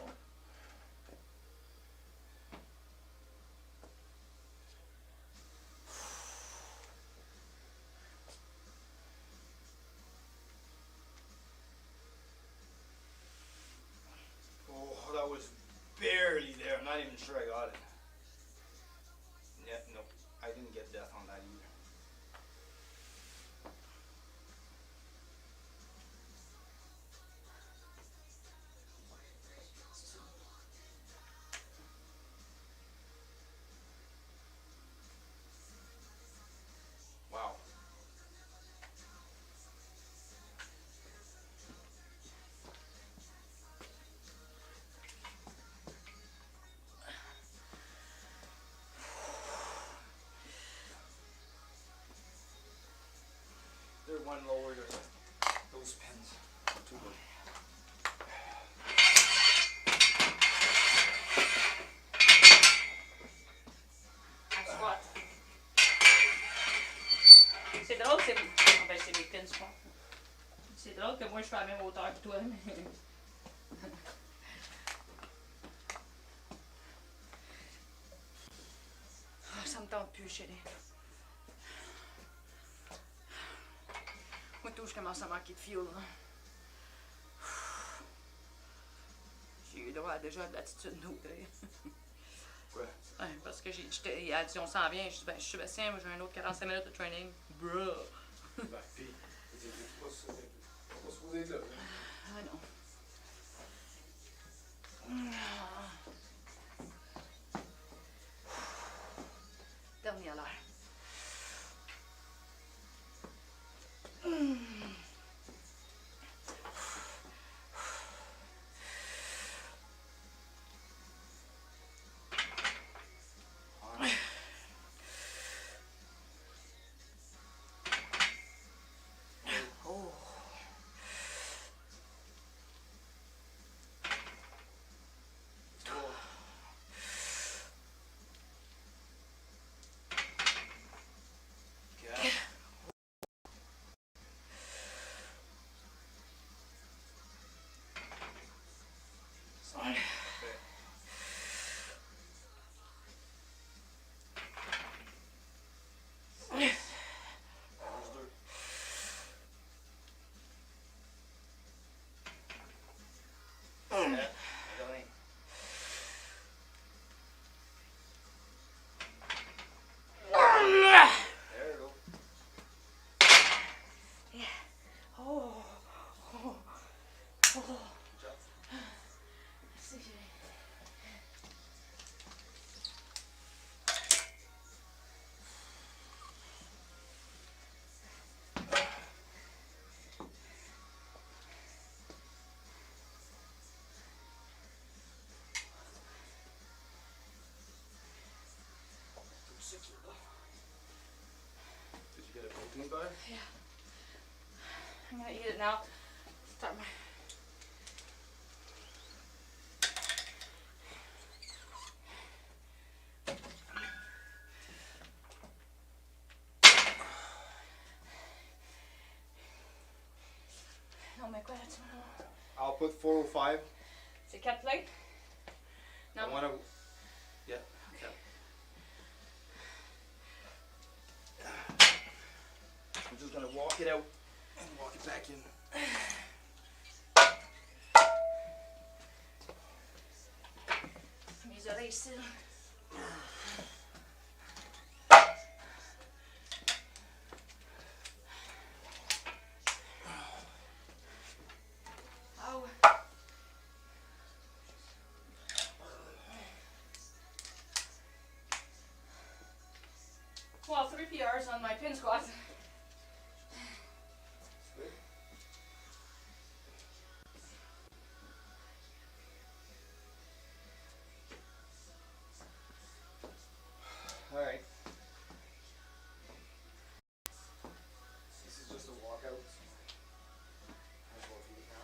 Oh, that was barely there. I'm not even sure I got it. Yeah, no, I didn't get death on that either. Wow. They're one lower than those pins. Too good. À squat. C'est drôle, c'est. Ah ben, c'est mes pins, je crois. C'est drôle que moi, je suis à la même hauteur que toi, mais. Ah, ça me tente plus, chérie. Moi, tout, je commence à manquer de fuel, là. J'ai eu droit à déjà de l'attitude doutrée. Ouais. Ouais, parce que il a dit on s'en vient. Je dis ben, je suis Sébastien, moi j'ai un autre 45 minutes de training. Bruh. Bah, puis, t'es pas supposé être là. Ah non. Dernière heure. Yeah. I'm gonna eat it now. Start my. Non mais quoi là-dessus? I'll put 405. C'est 4 plates? I Non. want to. Yeah. Yeah. I'm just gonna walk it out and walk it back in. Mes oreilles ici là. Oh. Well, 3 PRs on my pin squat. All right. This is just a walkout. Might as well do it now.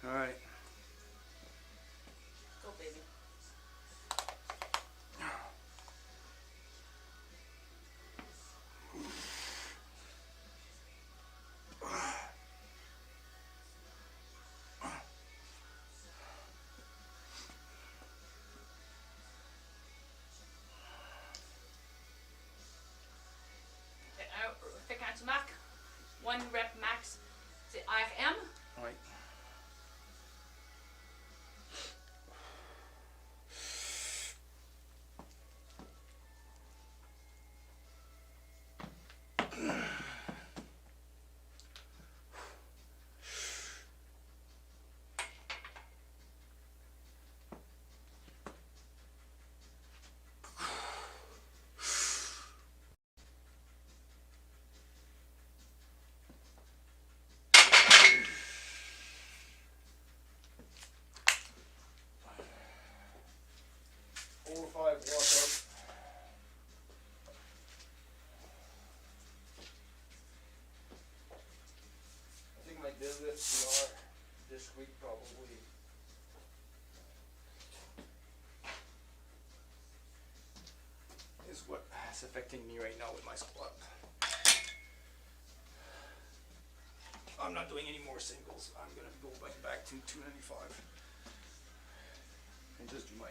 All right. Go baby. Fait quand tu marques 1 rep max, c'est RM. Right. Walkout. I think my deadlift PR this week probably is what is affecting me right now with my squat. I'm not doing any more singles. I'm gonna go back to 295 and just do my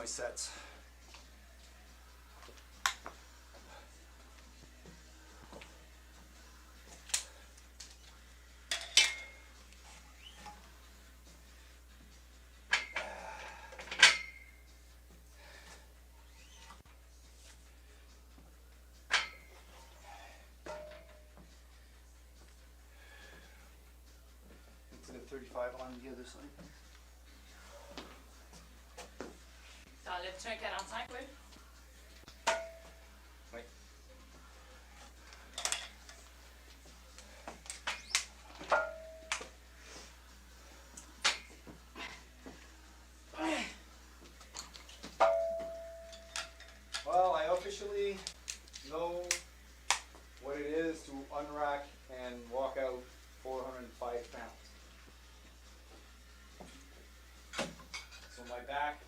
sets. Put a 35 on the other side. T'enlèves-tu un 45, oui? Oui. officially know what it is to unrack and walk out 405 pounds. So my back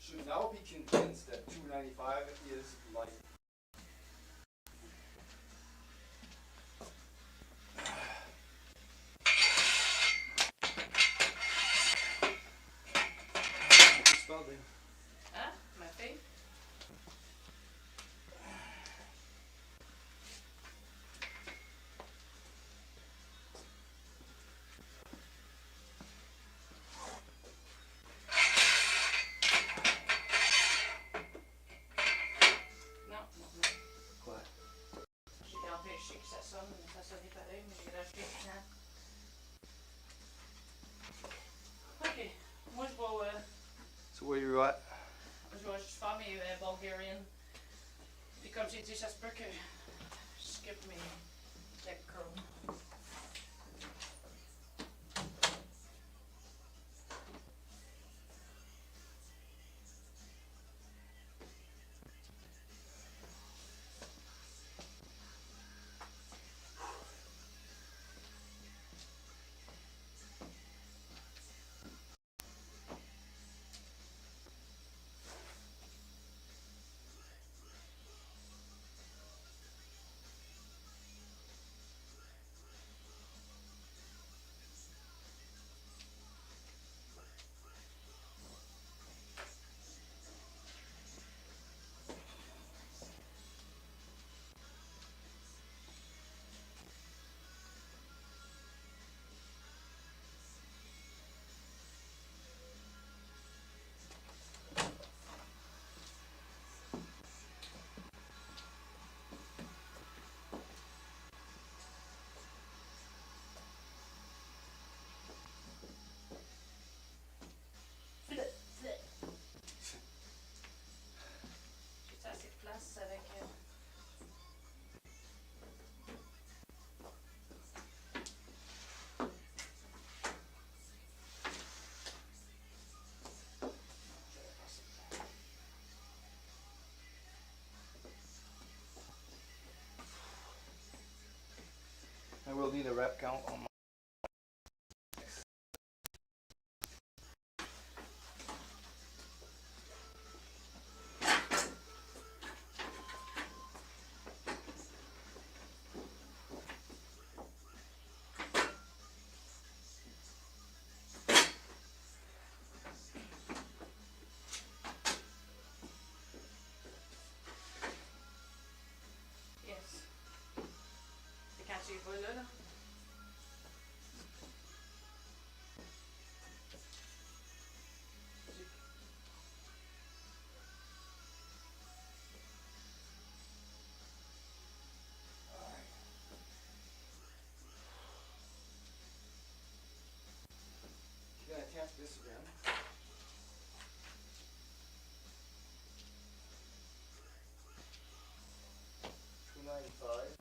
should now be convinced that 295 is light. Huh? My face? Non, non, non. Quoi? J'ai empêché que ça sonne, mais ça sonnait pareil, mais j'ai rajouté du temps. Ok, moi je vais, So where you at? je vais juste faire mes Bulgarian. Puis comme j'ai dit, ça se peut que je skip mes leg curls. J'ai assez de place avec. I will need a rep count on my. Yes. C'est quand tu y vas là. You're gonna test this again. $295.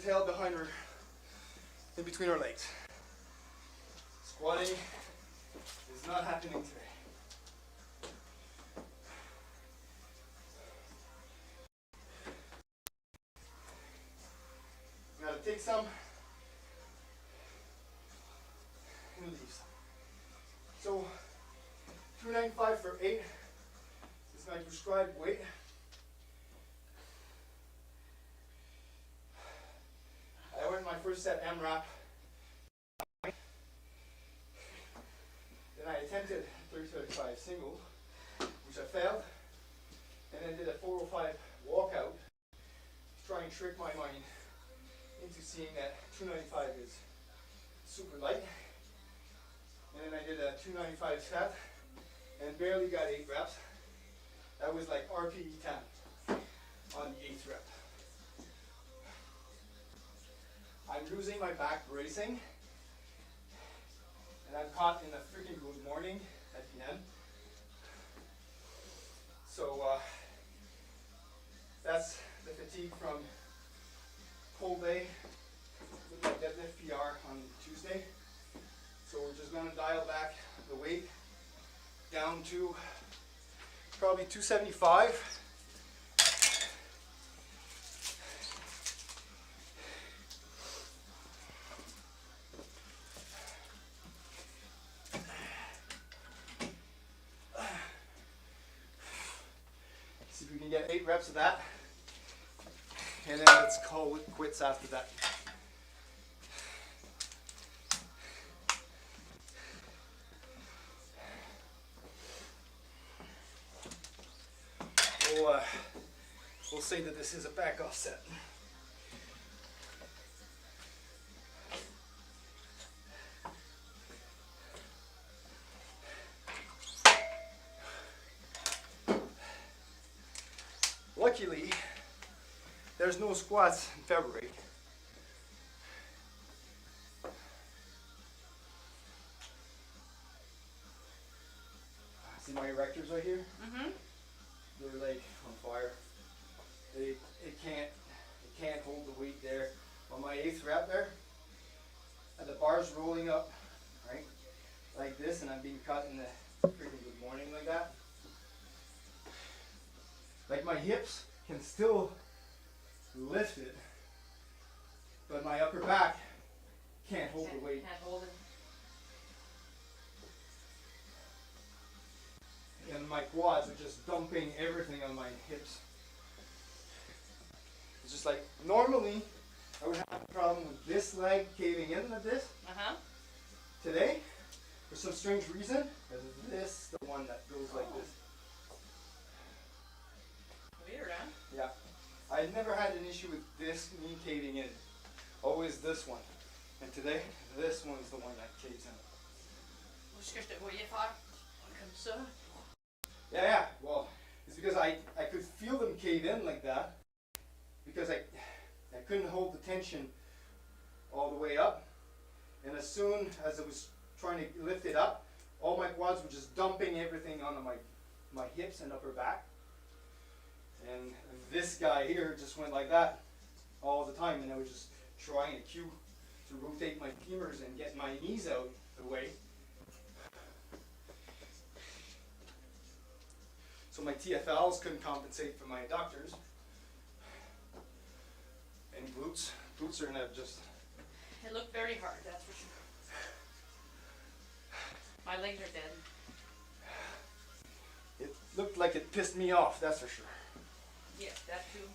tail behind her, in between her legs. Squatting is not happening today. Gotta take some and leave some. So 295 for 8 is my prescribed weight. I went my first set MRAP. Then I attempted 335 single, which I failed, and then did a 405 walkout to try and trick my mind into seeing that 295 is super light. And then I did a 295 set and barely got 8 reps. That was like RPE 10 on the 8th rep. I'm losing my back bracing, and I'm caught in a freaking good morning at the end. So that's the fatigue from cold day with my deadlift PR on Tuesday. So we're just gonna dial back the weight down to probably 275. See if we can get 8 reps of that. And then let's call it quits after that. We'll say that this is a back off set. Luckily, there's no squats in February. See my erectors right here? Mm-hmm. They're like on fire. It can't hold the weight there. On my 8th rep there, and the bar's rolling up, right, like this, and I'm being cut in the freaking good morning like that. Like my hips can still lift it, but my upper back can't hold the weight. Can't hold it. And my quads are just dumping everything on my hips. It's just like, normally I would have a problem with this leg caving in like this. Uh-huh. Today, for some strange reason, this the one that goes like this. Weird, huh? Yeah. I never had an issue with this knee caving in. Always this one. And today, this one's the one that caves in. Husker du hvor jeg var? Kom så. Yeah. Well, it's because I could feel them cave in like that because I couldn't hold the tension all the way up. And as soon as I was trying to lift it up, all my quads were just dumping everything onto my hips and upper back. And this guy here just went like that all the time, and I was just trying to cue to rotate my femurs and get my knees out the way. So my TFLs couldn't compensate for my adductors. And glutes. Glutes are gonna just... It looked very hard, that's for sure. My legs are dead. It looked like it pissed me off, that's for sure. Yeah, that too.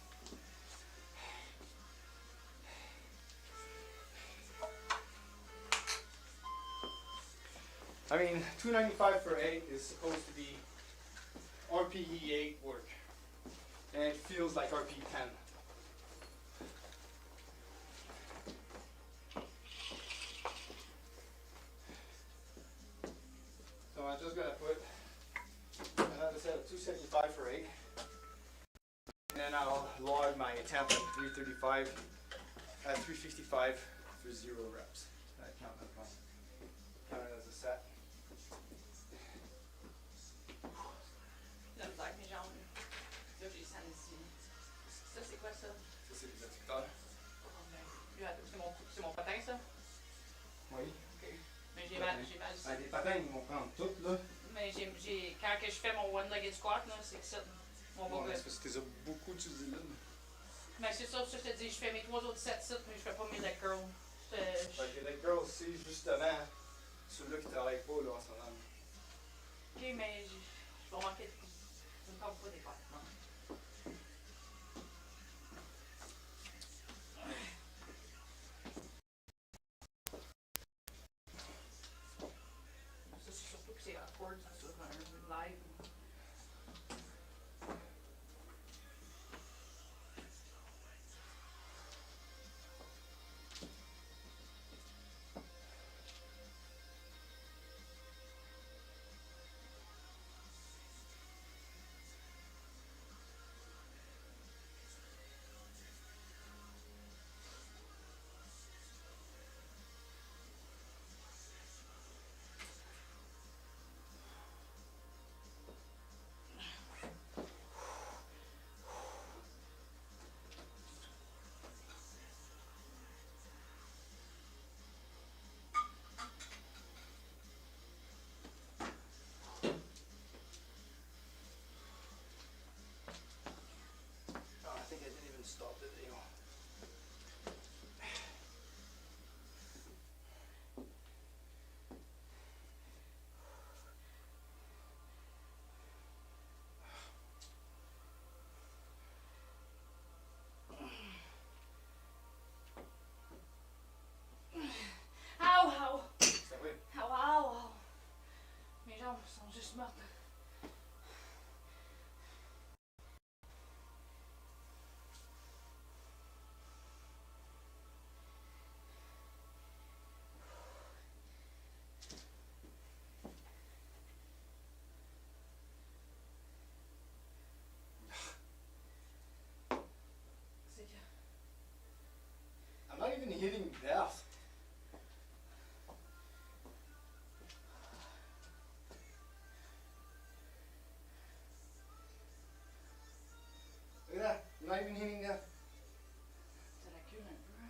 I mean, 295 for 8 is supposed to be RPE 8 work. And it feels like RPE 10. So I'm just going to put another set of 275 for 8. And then I'll log my attempt at 335, at 355 for 0 reps. I count it as a set. J'aime ça avec mes jambes. Là, j'ai ça ici. Ça, c'est quoi ça? Ça, c'est des adducteurs. Oh, ben. matin, ils vont prendre tout, là. Mais quand que je fais mon one-legged squat, là, c'est que ça. Mon bas Ouais, gars. c'est parce que t'es beaucoup utilisé là. Mais c'est ça, je te dis, je fais mes 3 autres sets, mais je fais pas mes leg curls. Fait que les girls, c'est justement ceux-là qui travaillent pas, là, en ce moment. Ok, mais je vais manquer de coups. Je ne parle pas des pattes, non. Ça, c'est surtout que c'est awkward sur un live. Oh, I think I didn't even stop the video. Ow, ow! Ça va? Ow, ow, ow! Mes jambes sont juste mortes. C'est que. I'm not even hitting death. Look at that. I'm not even hitting death. Ça recule un peu.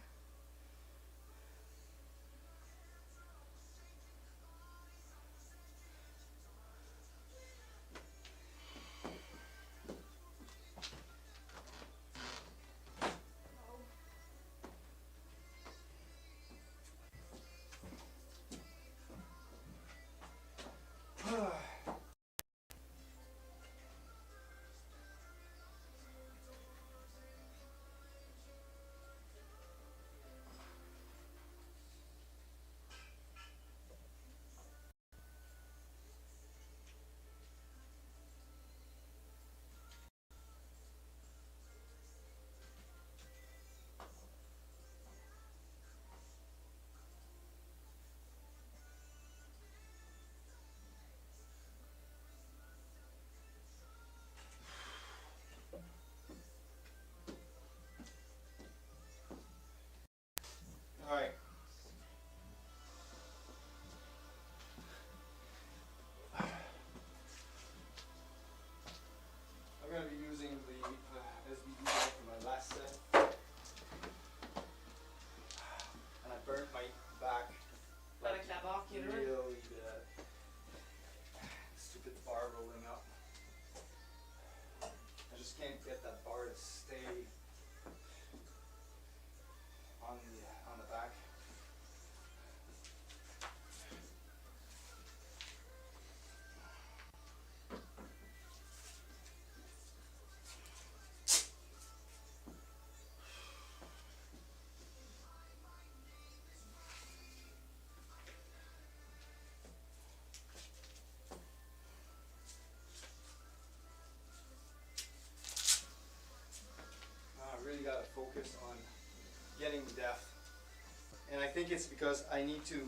Alright. I'm going to be using the SBD bag for my last set. And I burnt my back. Avec la barre qui est là. Really bad. Stupid bar rolling up. I just can't get that bar to stay on the back. I really got to focus on getting depth. And I think it's because I need to,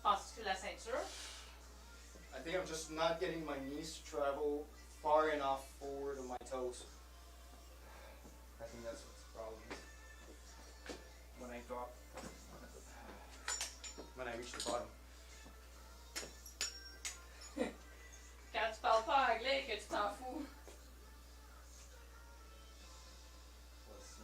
Penses-tu la ceinture? I think I'm just not getting my knees to travel far enough forward of my toes. I think that's what the problem is. When I drop, when I reach the bottom. Quand tu parles pas anglais et que tu t'en fous. Let's see.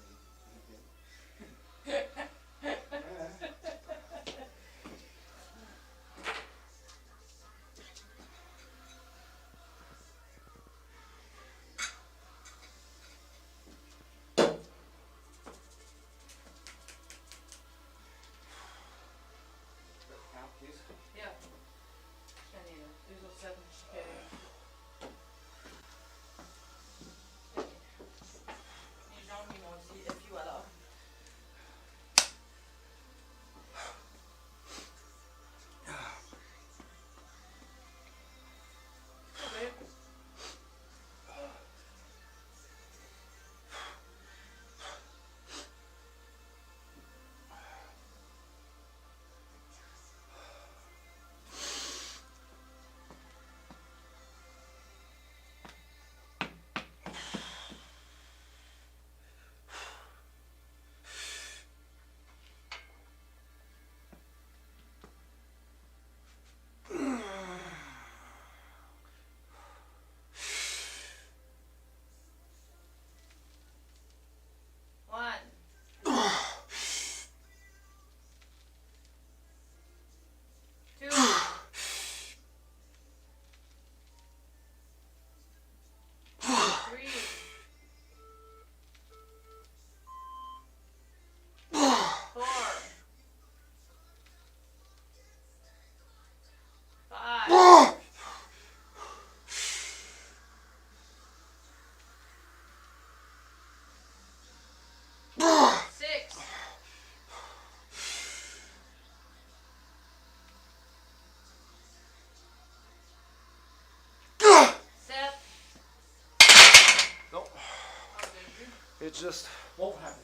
it just won't happen.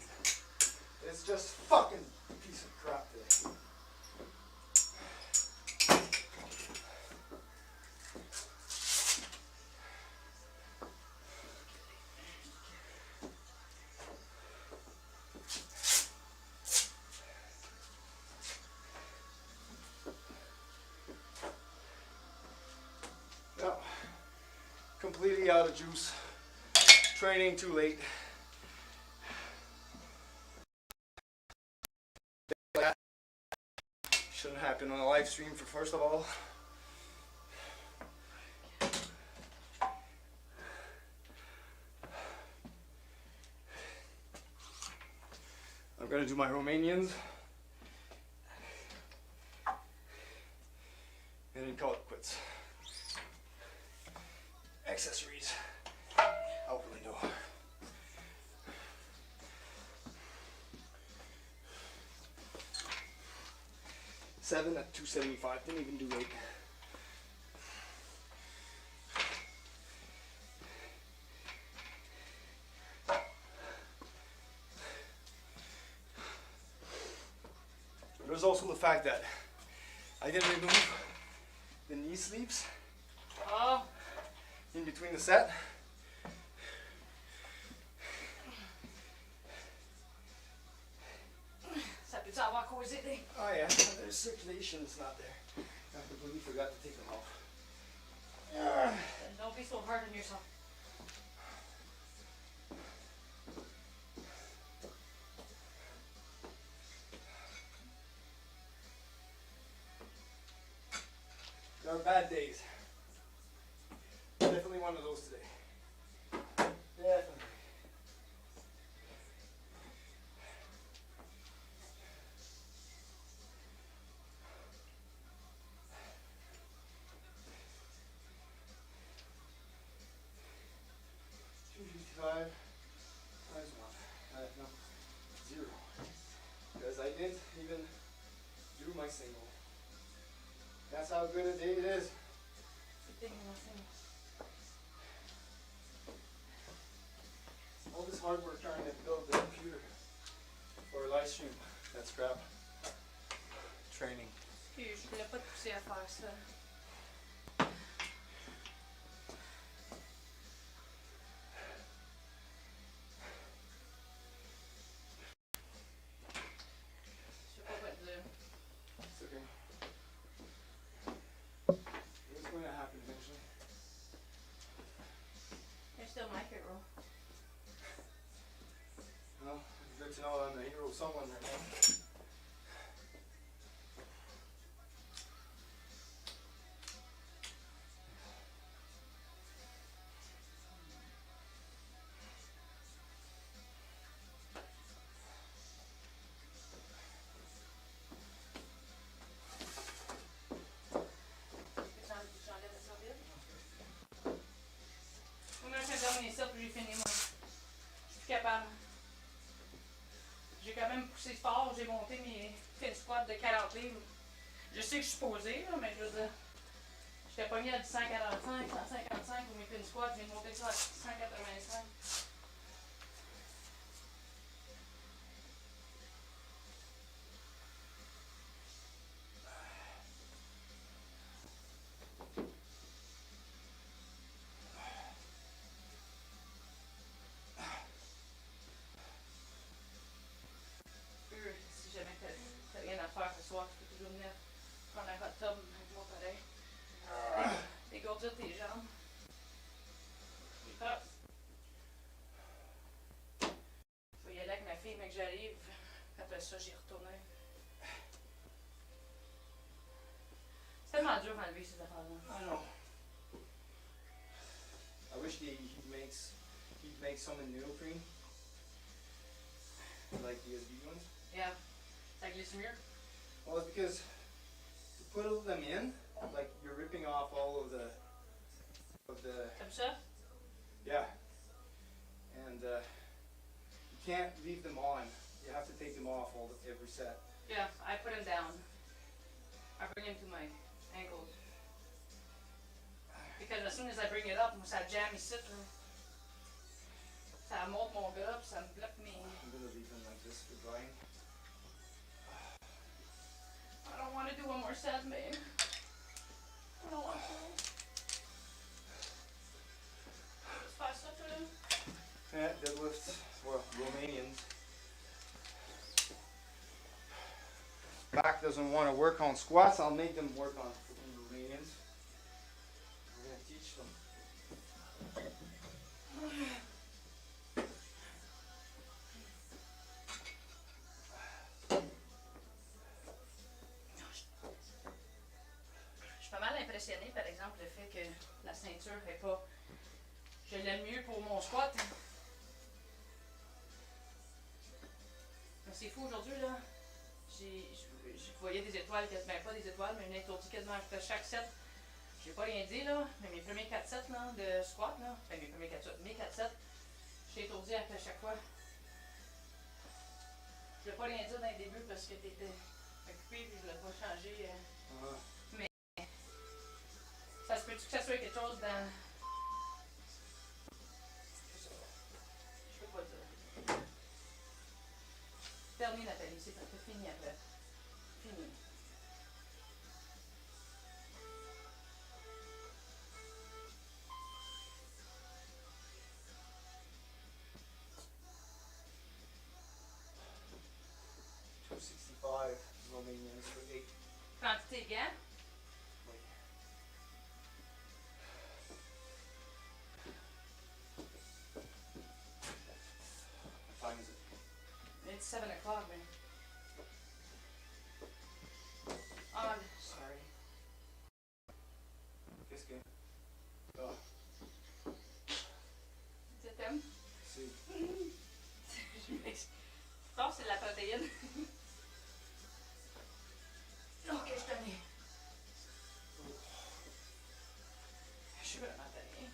It's just fucking piece of crap today. No, completely out of juice. Training too late. Shouldn't happen on a live stream for first of all. I'm gonna do my Romanians and then call it quits. Accessories out the window. Seven at 275. Didn't even do 8. There's also the fact that I didn't remove the knee sleeves in between the set. Oh yeah, there's circulation, it's not there. I completely forgot to take them off. Then don't be so hard on yourself. There are bad days. Definitely one of those today. Definitely. Five times 1. No, 0. Because I didn't even do my single. That's how good a day it is. All this hard work trying to build the computer for a live stream. That's crap. Training. Excuse, je voulais pas te pousser à faire ça. Je sais pas quoi te dire. It's okay. It's going to happen eventually. You're still my hero. Well, it's good to know I'm the hero of someone right now. J'ai fini moi. Je suis plus capable. J'ai quand même poussé fort, j'ai monté mes fin squats de 40 livres. Je sais que je suis posée, là, mais je veux dire, j'étais pognée à du 145, 155 pour mes fin squats, j'ai monté ça à 185. Si jamais t'as rien à faire ce soir, tu peux toujours venir prendre un hot tub avec moi pareil. Dégourdir tes jambes. Ah. Faut y aller avec ma fille, mais que j'arrive. Après ça, j'y retourne. C'est tellement dur d'enlever ces affaires-là. I know. I wish he'd make some in neoprene. Like the SB ones. Yeah. Ça glisse mieux. Well, it's because to put them in, like you're ripping off all of the Comme ça? yeah. And you can't leave them on. You have to take them off every set. Yeah, I put him down. I bring him to my ankles. Because as soon as I bring it up, ça jam ici. Ça monte mon gras, puis ça me bloque mes... I'm gonna leave them like this for drying. I don't want to do one more set, babe. I don't want to. Let's faire ça, toi, là. Yeah, deadlifts. Well, Romanians. Back doesn't want to work on squats. I'll make them work on freaking Romanians. I'm gonna teach them. Je suis pas mal impressionnée, par exemple, le fait que la ceinture est pas... Je l'aime mieux pour mon squat. Mais c'est fou aujourd'hui, là. Je voyais des étoiles, ben pas des étoiles, mais une étourdie quasiment après chaque set. J'ai pas rien dit, là, mais mes premiers 4 sets là, de squat, là, mes premiers 4 sets, mes 4 sets, j'ai étourdi après chaque fois. Je voulais pas rien dire dans le début parce que t'étais occupé et je voulais pas changer. Mais ça se peut-tu que ça soit quelque chose dans... Je peux pas dire. Terminé, Nathalie, c'est fini après. Fini. Romanians for 8. Quantité égale. Wait. What time is it? It's 7 o'clock, man. Oh, sorry. Qu'est-ce que? Tu t'aimes? Si. Je pense que c'est de la protéine. Ok, je t'en ai. Je suis vraiment tannée.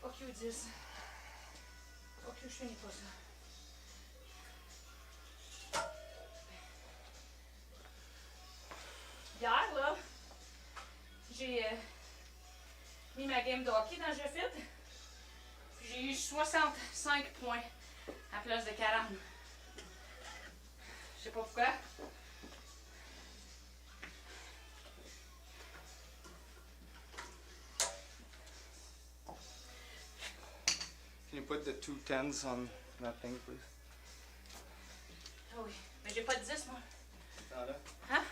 Ok, 10. Ok, je finis pas ça. Hier, là, j'ai mis ma game de hockey dans le jeu fit. J'ai eu 65 points à place de 40. Je sais pas pourquoi. Can you put the 2 10s on that thing, please? Ah oui, mais j'ai pas de 10, moi. T'en as? Hein?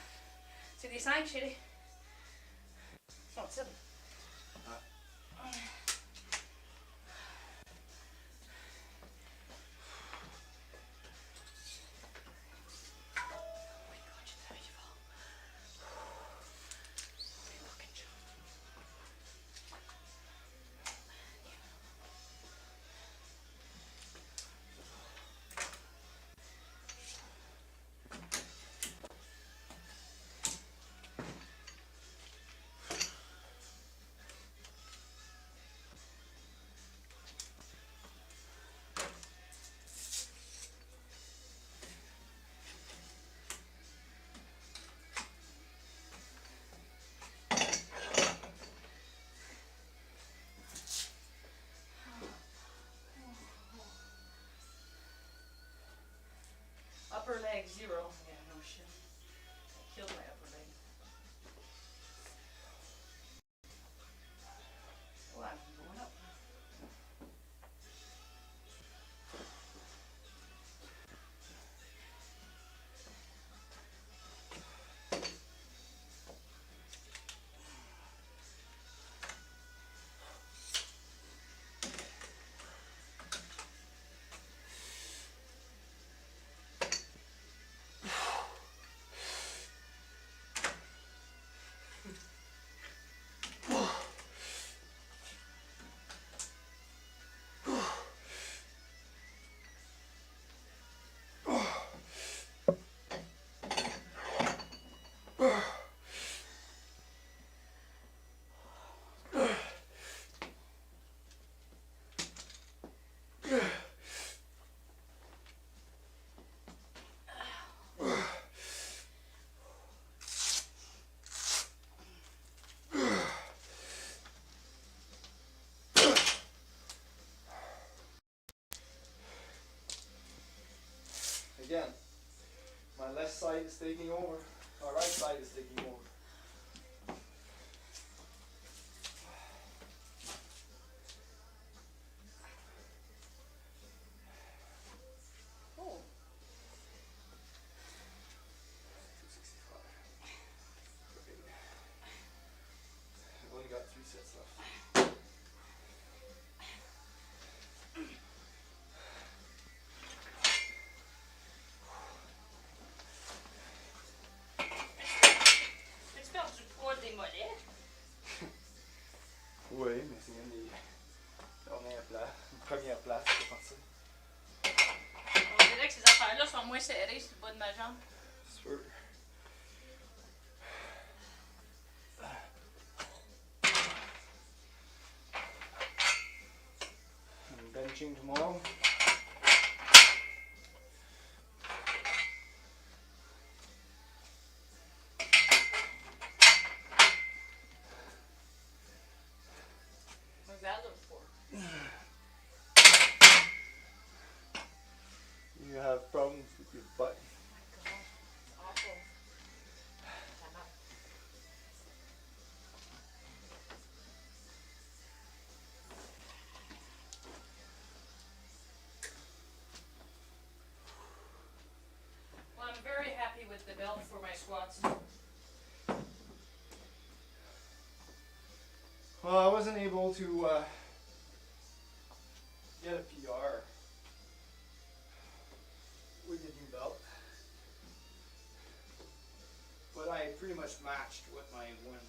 C'est des 5, chérie. Ils sont petites. Ah. again, my left side is taking over, my right side is taking over. Oh. 265. Okay. I've only got 3 sets left. J'espère que tu poids des mollets. Oui, mais c'est une des dernières places, première place, je pense. On dirait que ces affaires-là sont moins serrées sur le bas de ma jambe. Sûr. I'm benching tomorrow. What's that look for? You have problems with your butt. Oh my God. It's awful. Tama. Well, I'm very happy with the belt for my squats. Well, I wasn't able to get a PR with the new belt, but I pretty much matched what my one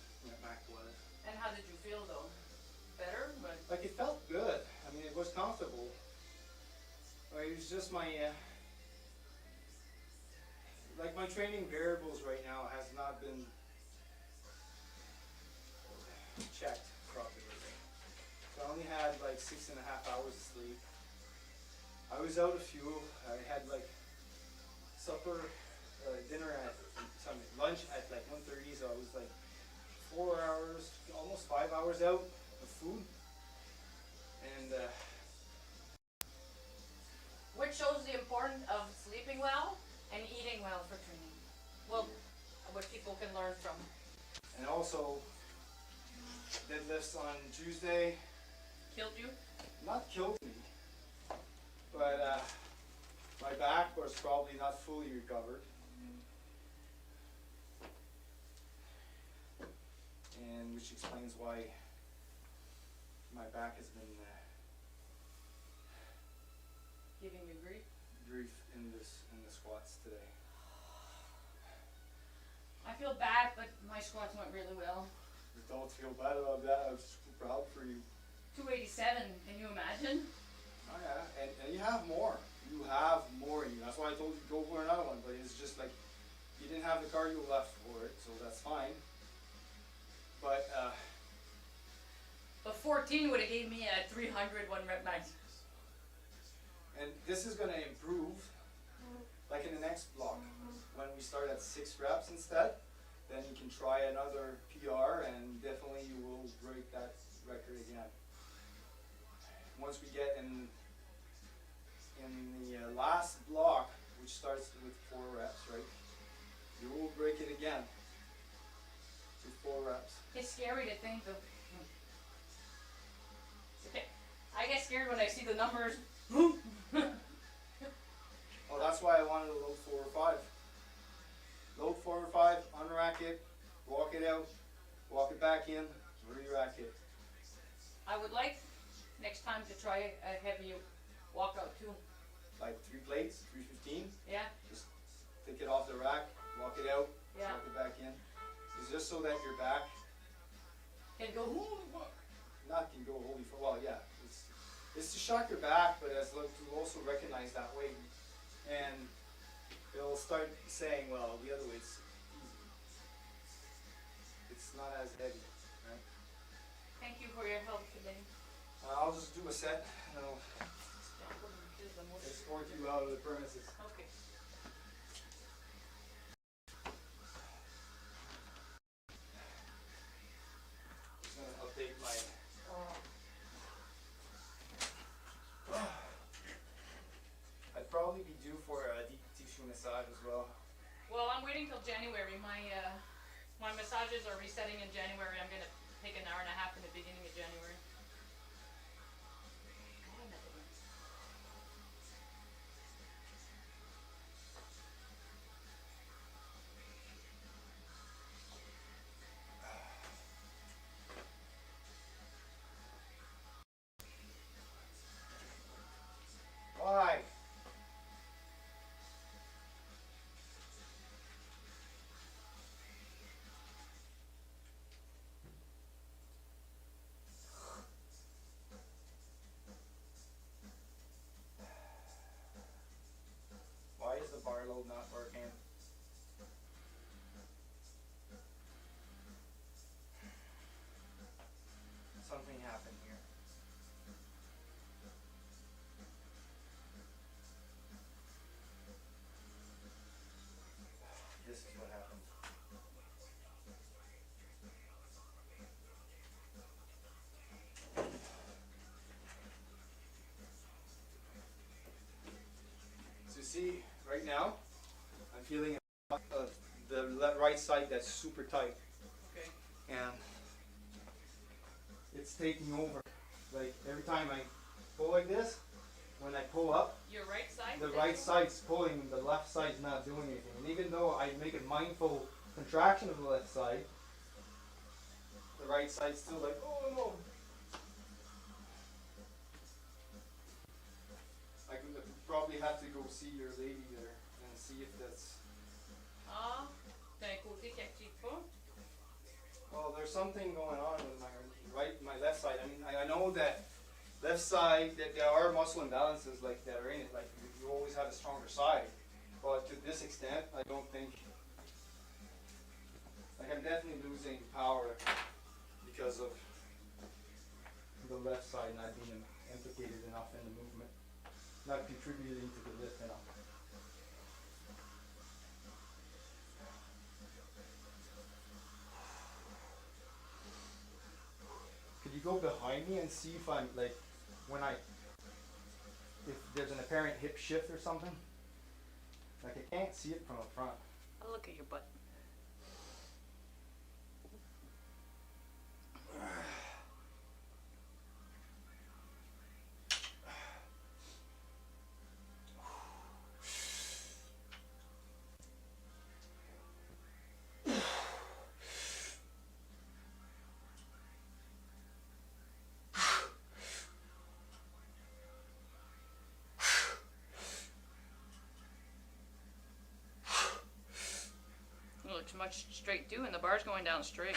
Mac was. And how did you feel though? Better? But Like it felt good. I mean, it was comfortable. Like, it was just my like my training variables right now has not been checked properly. So I only had like 6.5 hours of sleep. I was out of fuel. I had like supper, dinner at lunch at like 1:30. So I was like 4 hours, almost 5 hours out of food. And which shows the importance of sleeping well and eating well for training. Well, what people can learn from. and also deadlifts on Tuesday. Killed you? Not killed me, but my back was probably not fully recovered. And which explains why my back has been Giving you grief? grief in the squats today. I feel bad, but my squats went really well. Don't feel bad about that. I'm super proud for you. 287, can you imagine? Oh yeah, and you have more. You have more in you. That's why I told you to go for another one. But it's just like you didn't have the cardio left for it, so that's fine. But But 14 would have gave me a 300 1 rep max. and this is gonna improve, like in the next block, when we start at 6 reps instead. Then you can try another PR, and definitely you will break that record again. Once we get in the last block, which starts with 4 reps, right? You will break it again to 4 reps. It's scary to think of. I get scared when I see the numbers. Well, that's why I wanted to load 4 or 5. Load 4 or 5, unrack it, walk it out, walk it back in, re-rack it. I would like next time to try a heavy walkout too. Like 3 plates, 315. Yeah? Just take it off the rack, walk it out, Yeah. walk it back in. It's just so that your back Can go. not can go holy for well, yeah. It's to shock your back, but as to also recognize that weight, and it'll start saying, well, the other weight's easy. It's not as heavy, right? Thank you for your help today. I'll just do a set, and I'll escort you out of the premises. Okay. Just gonna update my. I'd probably be due for a deep tissue massage as well. Well, I'm waiting till January. My massages are resetting in January. I'm gonna take an hour and a half in the beginning of January. Why? Why is the bar load not working? Something happened here. This is what happened. So you see, right now, I'm feeling the right side that's super tight. Okay. And it's taking over. Like every time I pull like this, when I pull up, Your right side? the right side's pulling, the left side's not doing anything. And even though I make a mindful contraction of the left side, the right side's still like, oh no. I could probably have to go see your lady there and see if that's. Ah, d'un côté qui active pas. Well, there's something going on with my left side. I mean, I know that left side, that there are muscle imbalances like that are in it. Like you always have a stronger side, but to this extent, I don't think. Like I'm definitely losing power because of the left side not being implicated enough in the movement, not contributing to the lift enough. Could you go behind me and see if I'm like, if there's an apparent hip shift or something? Like I can't see it from up front. I'll look at your butt. It looks much straight too, and the bar's going down straight.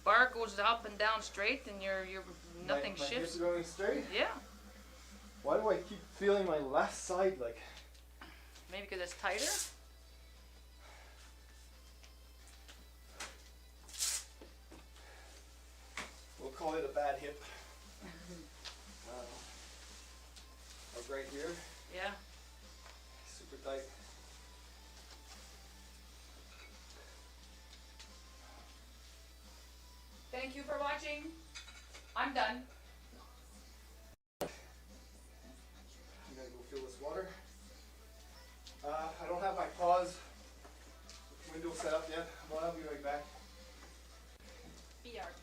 Bar goes up and down straight, and you're nothing my shifts. hips are going straight? Yeah, Why do I keep feeling my left side like? maybe because it's tighter. We'll call it a bad hip. Like right here, Yeah. super tight. Thank you for watching. I'm done. I'm gonna go fill this water. I don't have my pause window set up yet, but I'll be right back. BRT.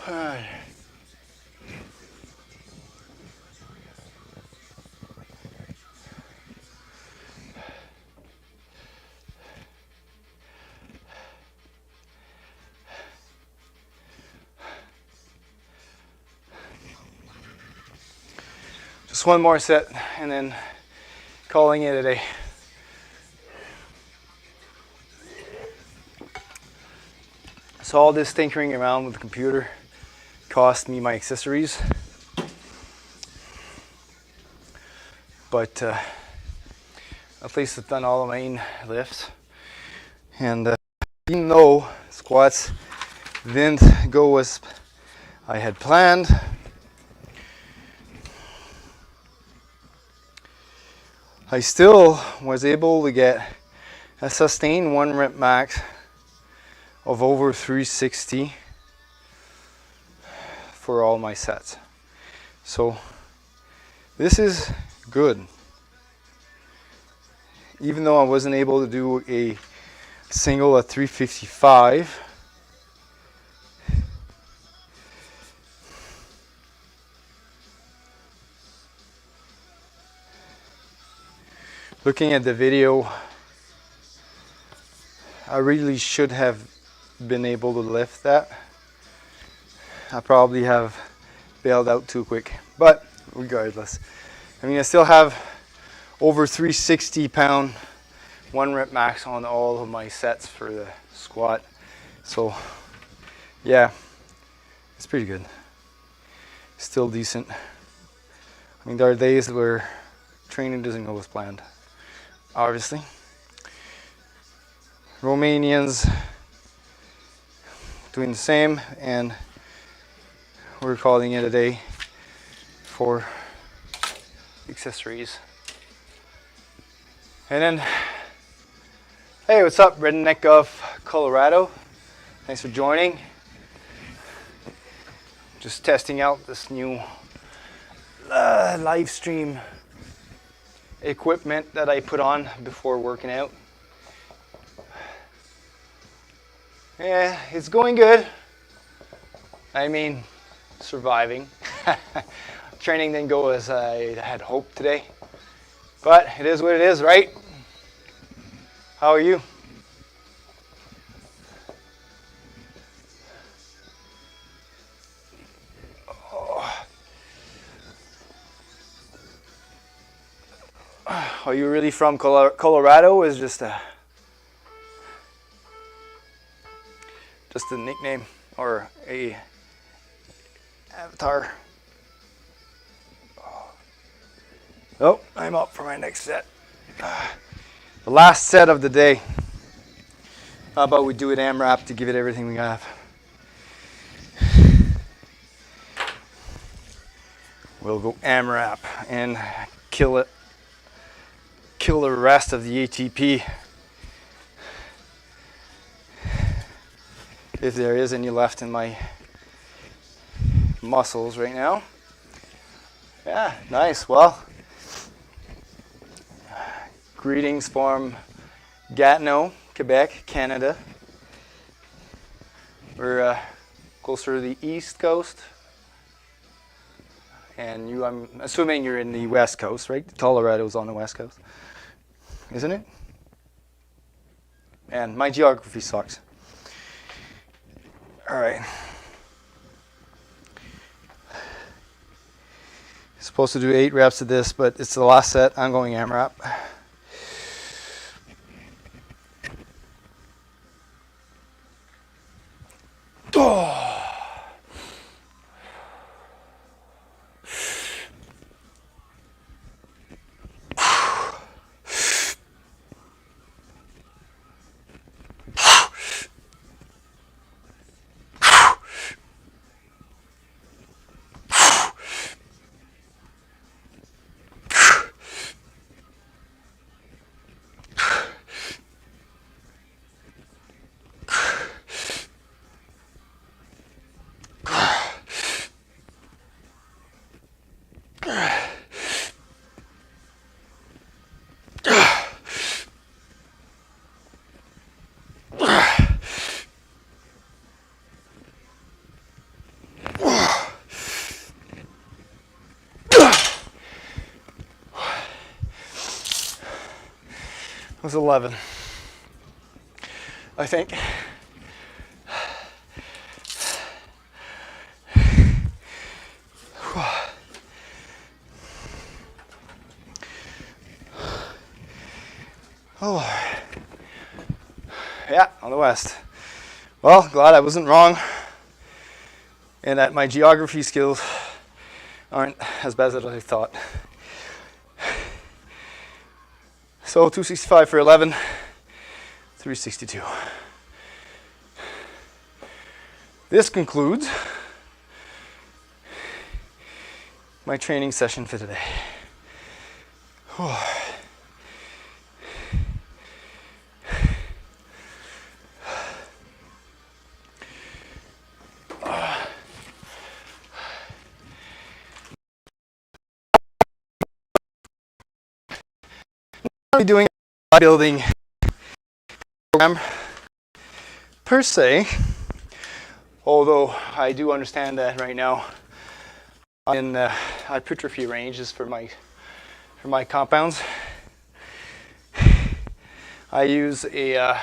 Alright. Just one more set and then calling it a day. So all this tinkering around with the computer cost me my accessories. But at least I've done all the main lifts. And even though squats didn't go as I had planned, I still was able to get a sustained 1 rep max of over 360 for all my sets. So this is good. Even though I wasn't able to do a single at 355, looking at the video, I really should have been able to lift that. I probably have bailed out too quick, but regardless, I mean, I still have over 360 pound 1 rep max on all of my sets for the squat. So yeah, it's pretty good. Still decent. I mean, there are days where training doesn't go as planned, obviously. Romanians doing the same, and we're calling it a day for accessories. And then, hey, what's up, Redneck of Colorado? Thanks for joining. Just testing out this new live stream equipment that I put on before working out. Yeah, it's going good. I mean, surviving. Training didn't go as I had hoped today, but it is what it is, right? How are you? Are you really from Colorado? Is just a nickname or a avatar? Oh, I'm up for my next set. The last set of the day. How about we do it AMRAP to give it everything we have? We'll go AMRAP and kill it. Kill the rest of the ATP. If there is any left in my muscles right now. Yeah, nice. Well, greetings from Gatineau, Quebec, Canada. We're closer to the East Coast. And you, I'm assuming you're in the West Coast, right? Colorado's on the West Coast, isn't it? And my geography sucks. All right. Supposed to do 8 reps of this, but it's the last set. I'm going AMRAP. Oh. was 11, I think. Oh, yeah, on the west. Well, glad I wasn't wrong, and that my geography skills aren't as bad as I thought. So 265 for 11, 362. This concludes my training session for today. I'm doing a bodybuilding program per se, although I do understand that right now I'm in the hypertrophy ranges for my compounds. I use a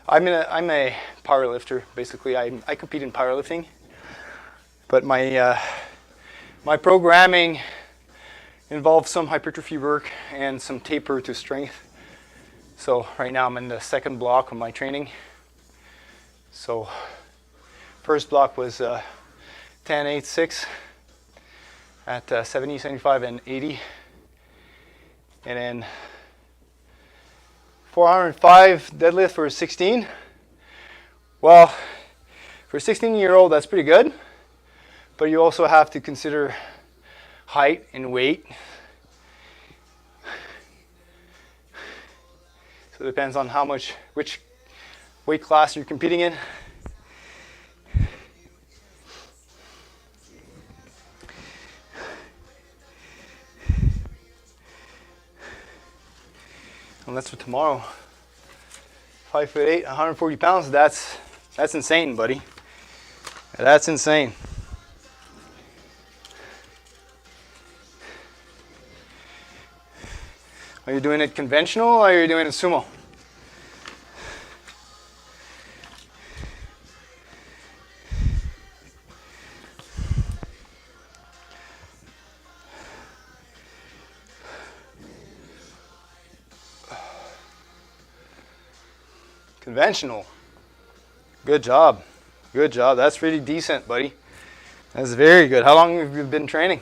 I'm a power lifter basically. I compete in powerlifting, but my programming involves some hypertrophy work and some taper to strength. So right now I'm in the second block of my training. So first block was 10, 8, 6 at 70, 75, and 80. And then 405 deadlift for 16. Well, for a 16-year-old, that's pretty good. But you also have to consider height and weight. So it depends on which weight class you're competing in. And that's for tomorrow. 5'8", 140 pounds. That's insane, buddy. That's insane. Are you doing it conventional or are you doing it sumo? Conventional. Good job. Good job. That's pretty decent, buddy. That's very good. How long have you been training?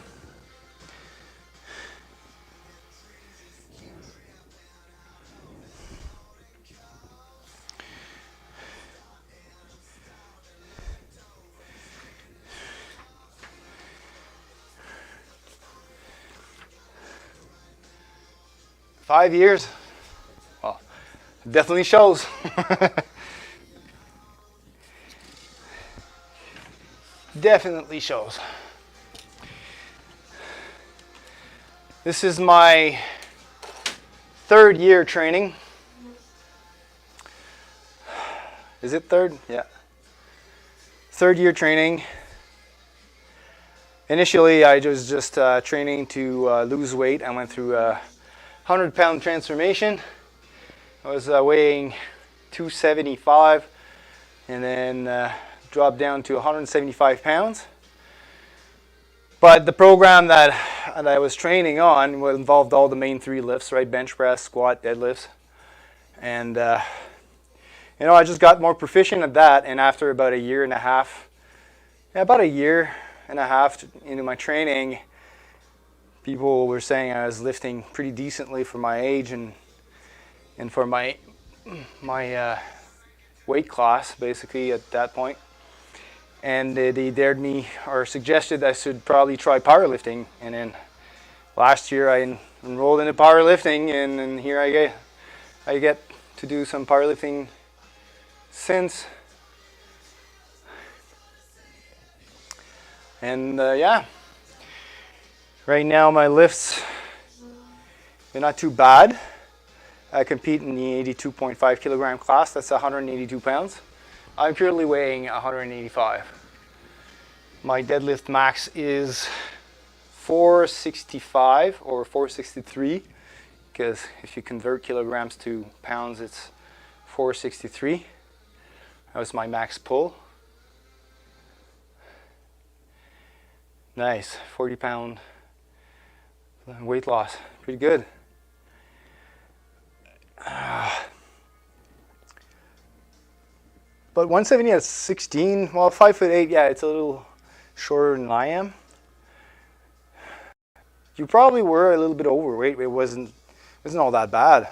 Five years? Well, definitely shows. Definitely shows. This is my third year training. Is it third? Yeah. Third year training. Initially, I was just training to lose weight. I went through a 100-pound transformation. I was weighing 275 and then dropped down to 175 pounds. But the program that I was training on involved all the main three lifts, right? Bench press, squat, deadlifts. And I just got more proficient at that. And after about a year and a half into my training, people were saying I was lifting pretty decently for my age and for my weight class, basically, at that point. And they dared me or suggested I should probably try powerlifting. And then last year I enrolled into powerlifting, and here I get to do some powerlifting since. And yeah, right now my lifts, they're not too bad. I compete in the 82.5 kilogram class. That's 182 pounds. I'm currently weighing 185. My deadlift max is 465 or 463 because if you convert kilograms to pounds, it's 463. That was my max pull. Nice, 40-pound weight loss, pretty good. But 170 at 16, well, 5'8", yeah, it's a little shorter than I am. You probably were a little bit overweight, but it wasn't all that bad.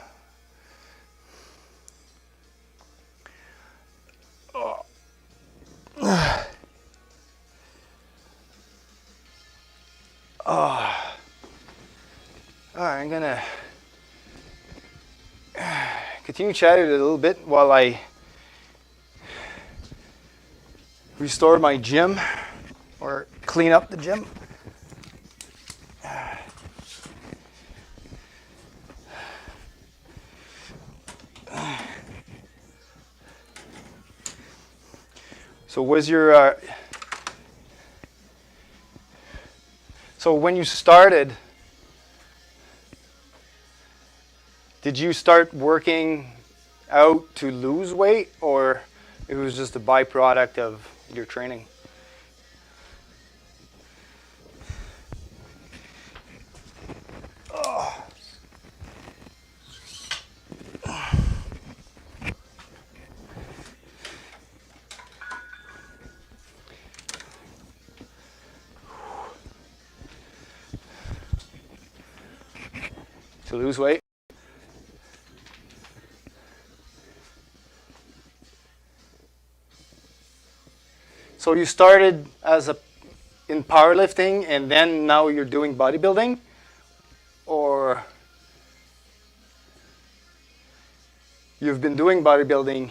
Alright, I'm gonna continue chatting a little bit while I restore my gym or clean up the gym. So was your so when you started, did you start working out to lose weight, or it was just a byproduct of your training? To lose weight? So you started in powerlifting and then now you're doing bodybuilding? Or you've been doing bodybuilding?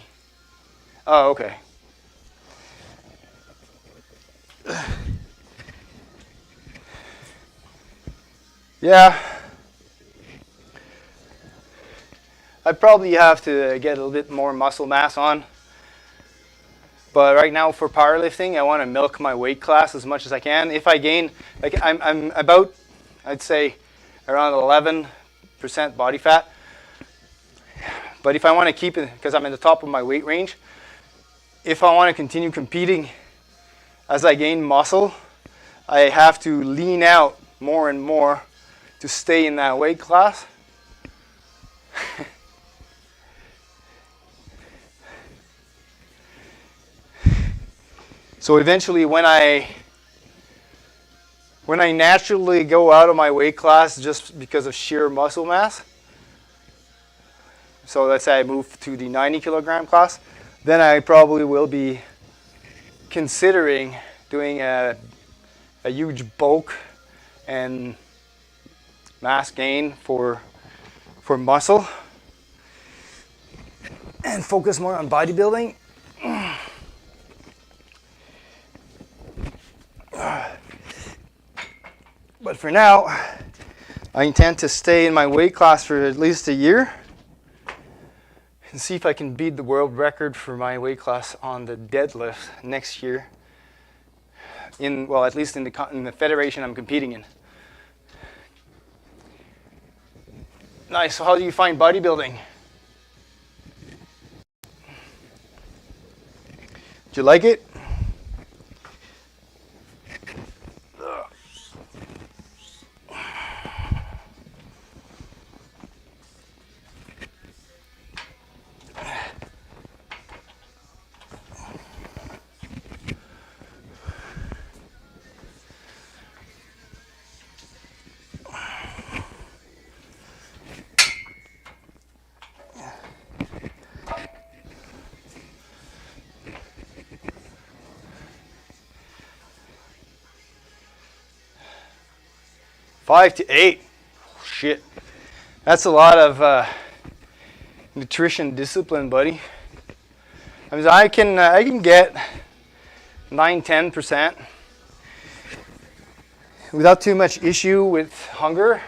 Oh, okay. Yeah. I probably have to get a little bit more muscle mass on. But right now for powerlifting, I want to milk my weight class as much as I can. If I gain, like I'm about, I'd say, around 11% body fat. But if I want to keep it, because I'm at the top of my weight range, if I want to continue competing as I gain muscle, I have to lean out more and more to stay in that weight class. So eventually when I naturally go out of my weight class just because of sheer muscle mass, so let's say I move to the 90 kilogram class, then I probably will be considering doing a huge bulk and mass gain for muscle and focus more on bodybuilding. But for now, I intend to stay in my weight class for at least a year and see if I can beat the world record for my weight class on the deadlift next year. At least in the federation I'm competing in. Nice. So how do you find bodybuilding? Do you like it? Five to 8. Shit. That's a lot of nutrition discipline, buddy. I mean, I can get 9-10% without too much issue with hunger.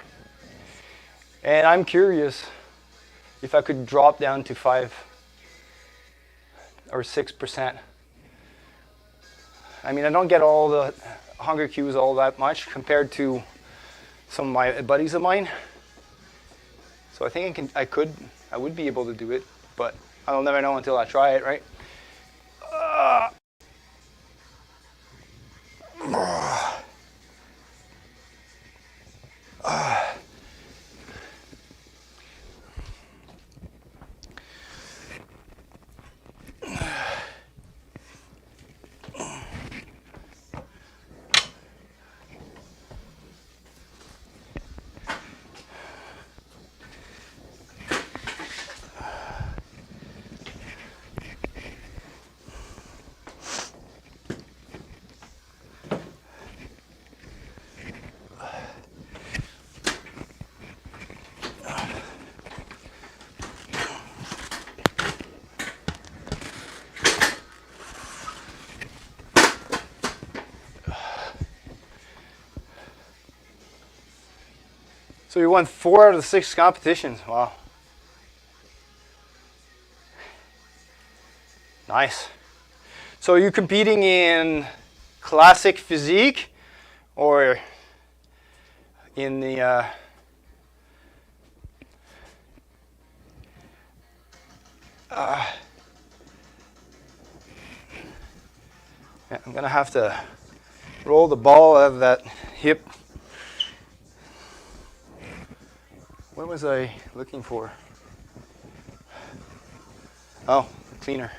And I'm curious if I could drop down to 5 or 6%. I mean, I don't get all the hunger cues all that much compared to some of my buddies of mine. So I think I would be able to do it, but I'll never know until I try it, right? So you won 4 out of the 6 competitions. Wow. Nice. So are you competing in classic physique or in the yeah, I'm gonna have to roll the ball out of that hip. What was I looking for? Oh, cleaner.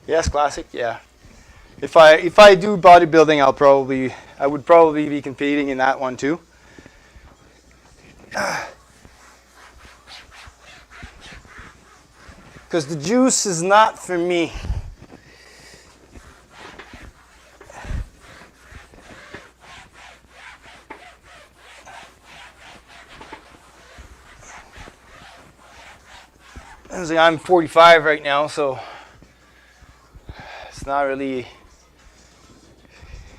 Yes, classic. Yeah. If I do bodybuilding, I would probably be competing in that one too. Because the juice is not for me. I'm 45 right now, so it's not really.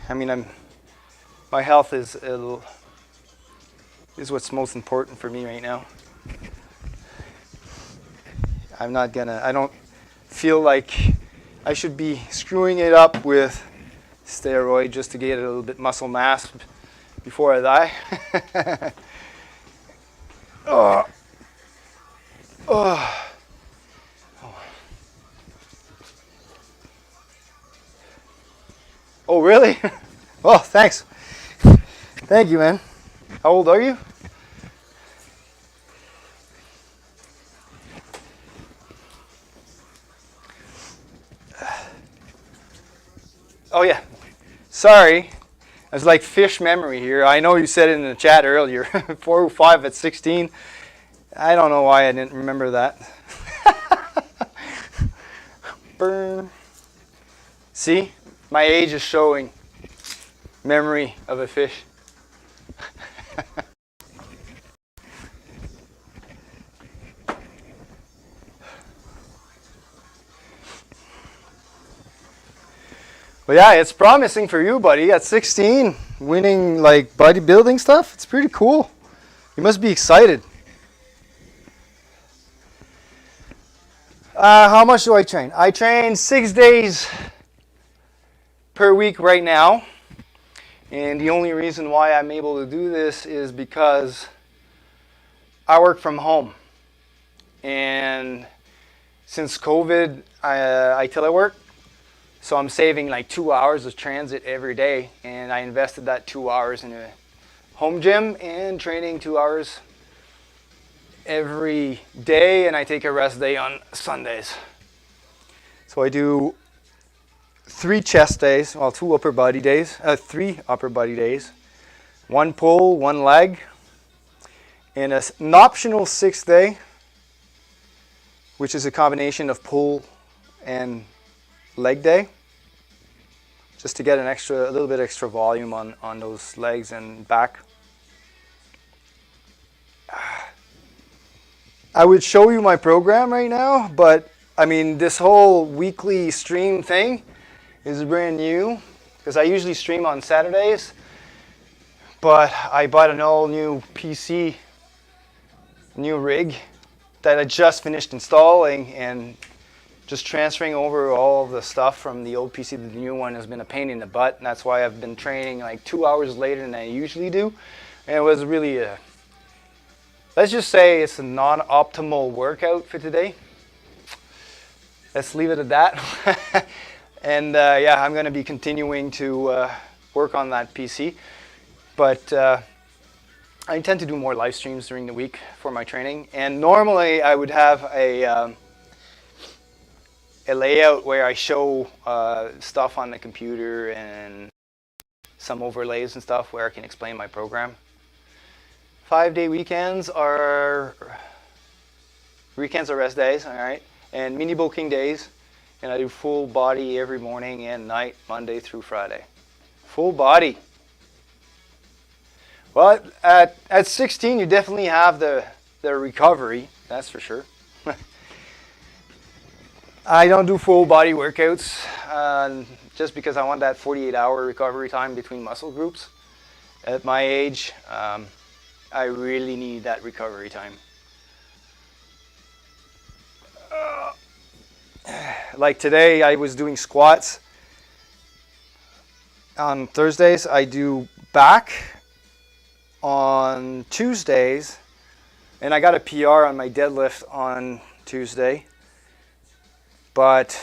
I mean, my health is what's most important for me right now. I don't feel like I should be screwing it up with steroid just to get a little bit muscle mass before I die. Oh. Oh. Oh, really? Oh, thanks. Thank you, man. How old are you? Oh yeah, sorry. It's like fish memory here. I know you said it in the chat earlier. 405 at 16. I don't know why I didn't remember that. Burn. See, my age is showing. Memory of a fish. Well, yeah, it's promising for you, buddy. At 16, winning like bodybuilding stuff, it's pretty cool. You must be excited. How much do I train? I train 6 days per week right now. And the only reason why I'm able to do this is because I work from home. And since COVID, I telework. So I'm saving like 2 hours of transit every day, and I invested that 2 hours in a home gym and training 2 hours every day, and I take a rest day on Sundays. So I do 3 chest days, well, 2 upper body days, 3 upper body days, 1 pull, 1 leg, and an optional 6th day, which is a combination of pull and leg day, just to get a little bit extra volume on those legs and back. I would show you my program right now, but I mean, this whole weekly stream thing is brand new because I usually stream on Saturdays, but I bought an all new PC, new rig that I just finished installing, and just transferring over all of the stuff from the old PC to the new one has been a pain in the butt, and that's why I've been training like 2 hours later than I usually do. And it was really let's just say it's a non-optimal workout for today. Let's leave it at that. And yeah, I'm going to be continuing to work on that PC. But I intend to do more live streams during the week for my training. And normally I would have a layout where I show stuff on the computer and some overlays and stuff where I can explain my program. 5-day weekends are rest days, all right, and mini bulking days, and I do full body every morning and night, Monday through Friday. Full body. Well, at 16, you definitely have the recovery, that's for sure. I don't do full body workouts just because I want that 48-hour recovery time between muscle groups. At my age, I really need that recovery time. Like today, I was doing squats. On Thursdays, I do back. On Tuesdays, and I got a PR on my deadlift on Tuesday, but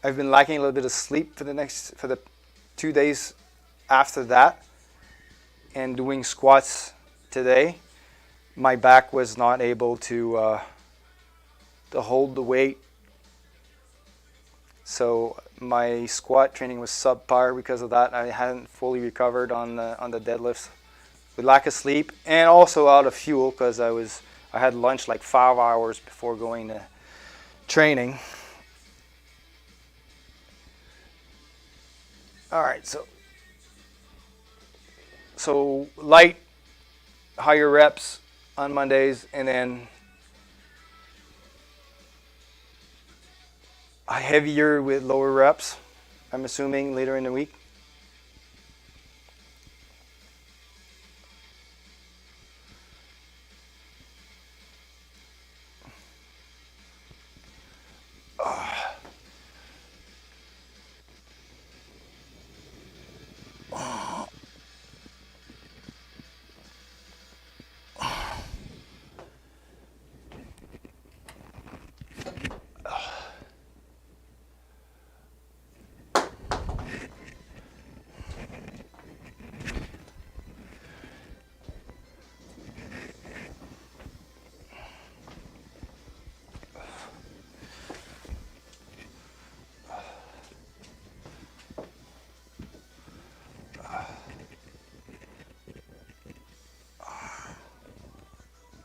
I've been lacking a little bit of sleep for the 2 days after that, and doing squats today, my back was not able to hold the weight, so my squat training was subpar because of that. I hadn't fully recovered on the deadlifts with lack of sleep, and also out of fuel because I had lunch like 5 hours before going to training. All right, so light, higher reps on Mondays, and then heavier with lower reps, I'm assuming, later in the week.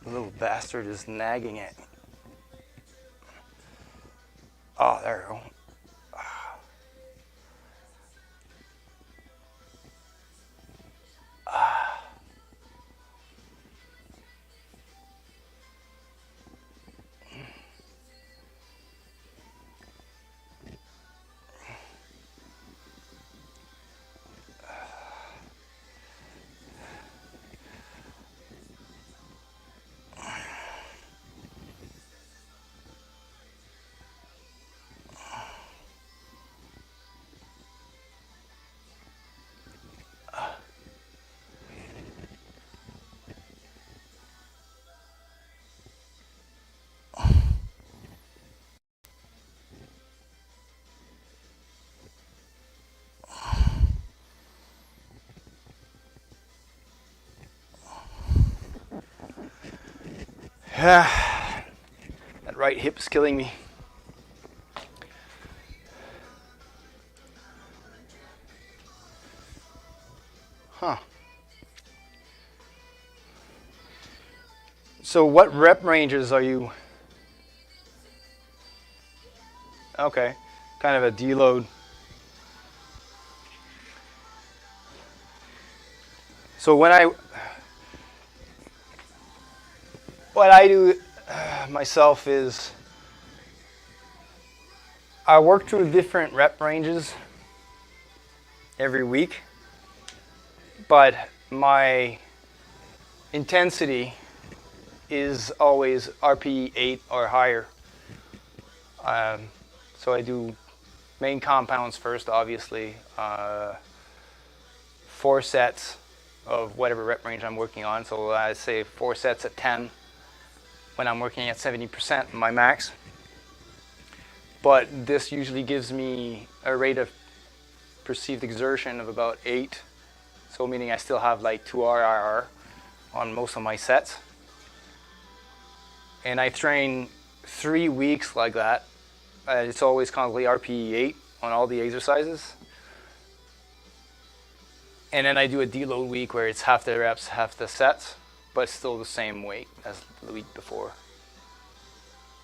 The little bastard is nagging it. Oh, there we go. That right hip's killing me. Huh. So what rep ranges are you? Okay, kind of a deload. So what I do myself is I work through different rep ranges every week, but my intensity is always RPE 8 or higher. So I do main compounds first, obviously. 4 sets of whatever rep range I'm working on. So I say 4 sets at 10 when I'm working at 70% my max. But this usually gives me a rate of perceived exertion of about 8. So meaning I still have like 2 RIR on most of my sets. And I train 3 weeks like that. It's always constantly RPE 8 on all the exercises. And then I do a deload week where it's half the reps, half the sets, but still the same weight as the week before.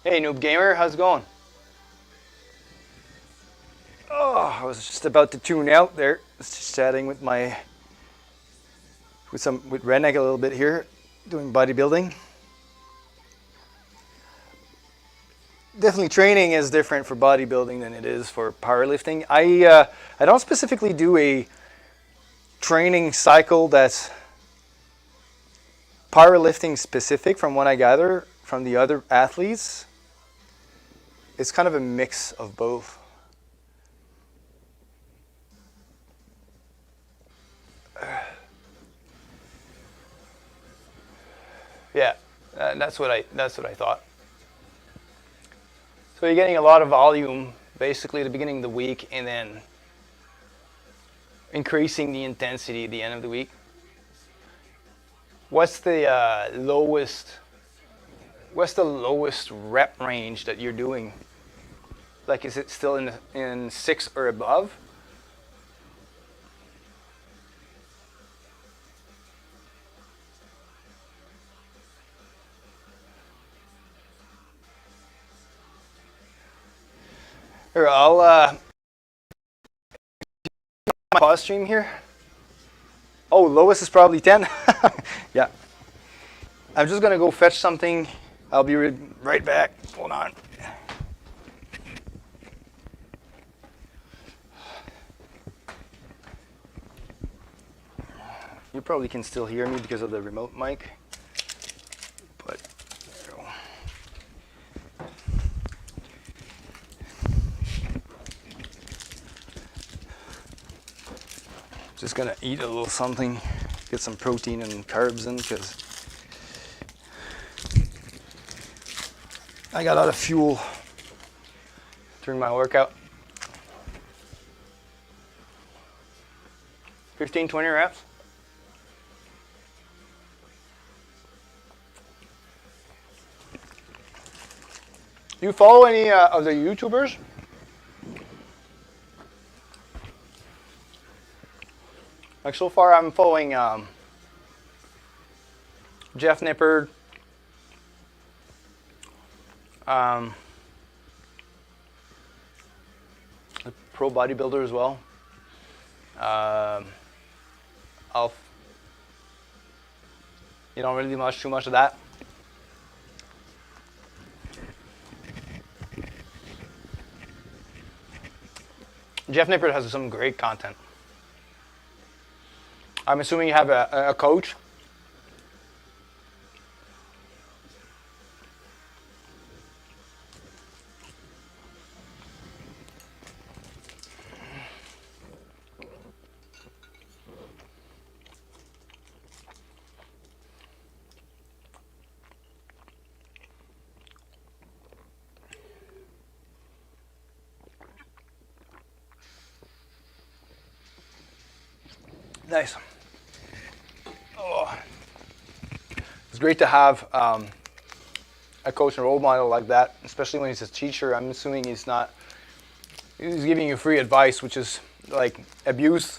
Hey Noob Gamer, how's it going? Oh, I was just about to tune out there. Just chatting with with Redneck a little bit here, doing bodybuilding. Definitely training is different for bodybuilding than it is for powerlifting. I don't specifically do a training cycle that's powerlifting specific from what I gather from the other athletes. It's kind of a mix of both. Yeah, that's what I thought. So you're getting a lot of volume basically at the beginning of the week and then increasing the intensity at the end of the week. What's the lowest rep range that you're doing? Like, is it still in 6 or above? Here, I'll pause stream here. Oh, lowest is probably 10. Yeah. I'm just gonna go fetch something. I'll be right back. Hold on. You probably can still hear me because of the remote mic. But there we go. Just gonna eat a little something, get some protein and carbs in because I got a lot of fuel during my workout. 15, 20 reps. You follow any of the YouTubers? Like so far I'm following Jeff Nippard, a pro bodybuilder as well. You don't really do too much of that. Jeff Nippard has some great content. I'm assuming you have a coach. Nice. Oh. It's great to have a coach and role model like that, especially when he's a teacher. I'm assuming he's giving you free advice, which is like abuse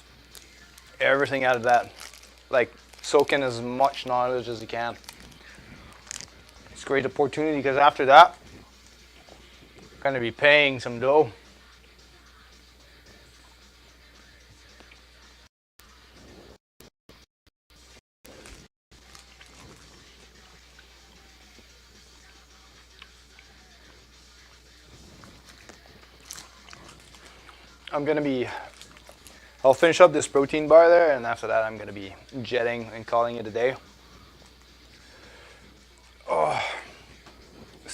everything out of that. Like soak in as much knowledge as you can. It's a great opportunity because after that, you're going to be paying some dough. I'll finish up this protein bar there, and after that I'm going to be jetting and calling it a day. Oh.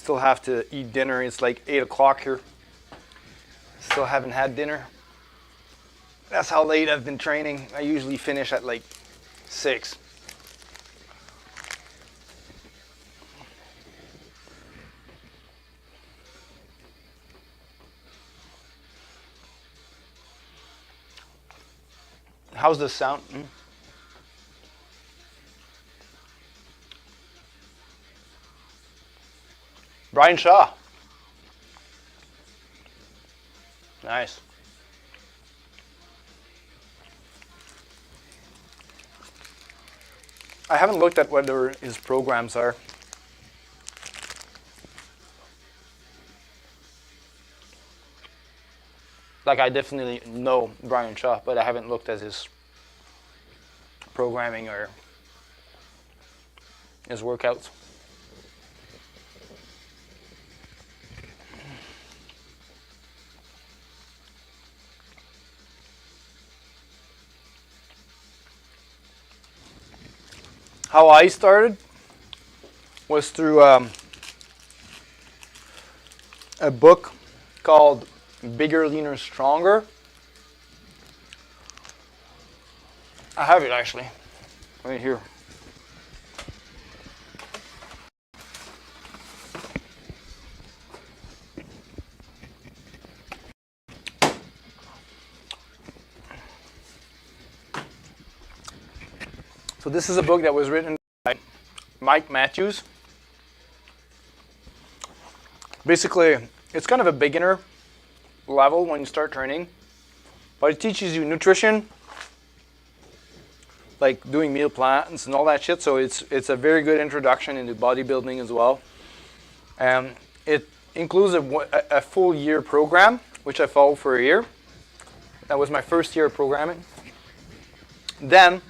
still have to eat dinner. It's like 8 o'clock here. Still haven't had dinner. That's how late I've been training. I usually finish at like 6. How's this sound? Brian Shaw. Nice. I haven't looked at whether his programs are. Like, I definitely know Brian Shaw, but I haven't looked at his programming or his workouts. How I started was through a book called Bigger, Leaner, Stronger. I have it actually, right here. So this is a book that was written by Mike Matthews. Basically, it's kind of a beginner level when you start training, but it teaches you nutrition, like doing meal plans and all that shit. So it's a very good introduction into bodybuilding as well. It includes a full year program, which I followed for a year. That was my first year of programming. Then,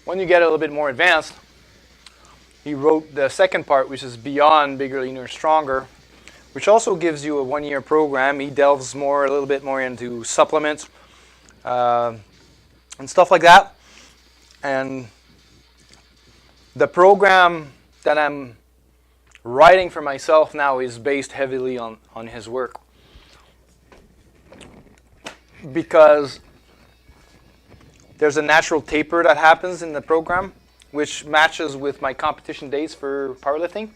when you get a little bit more advanced, he wrote the second part, which is Beyond Bigger, Leaner, Stronger, which also gives you a 1-year program. He delves a little bit more into supplements and stuff like that. And the program that I'm writing for myself now is based heavily on his work. Because there's a natural taper that happens in the program, which matches with my competition days for powerlifting.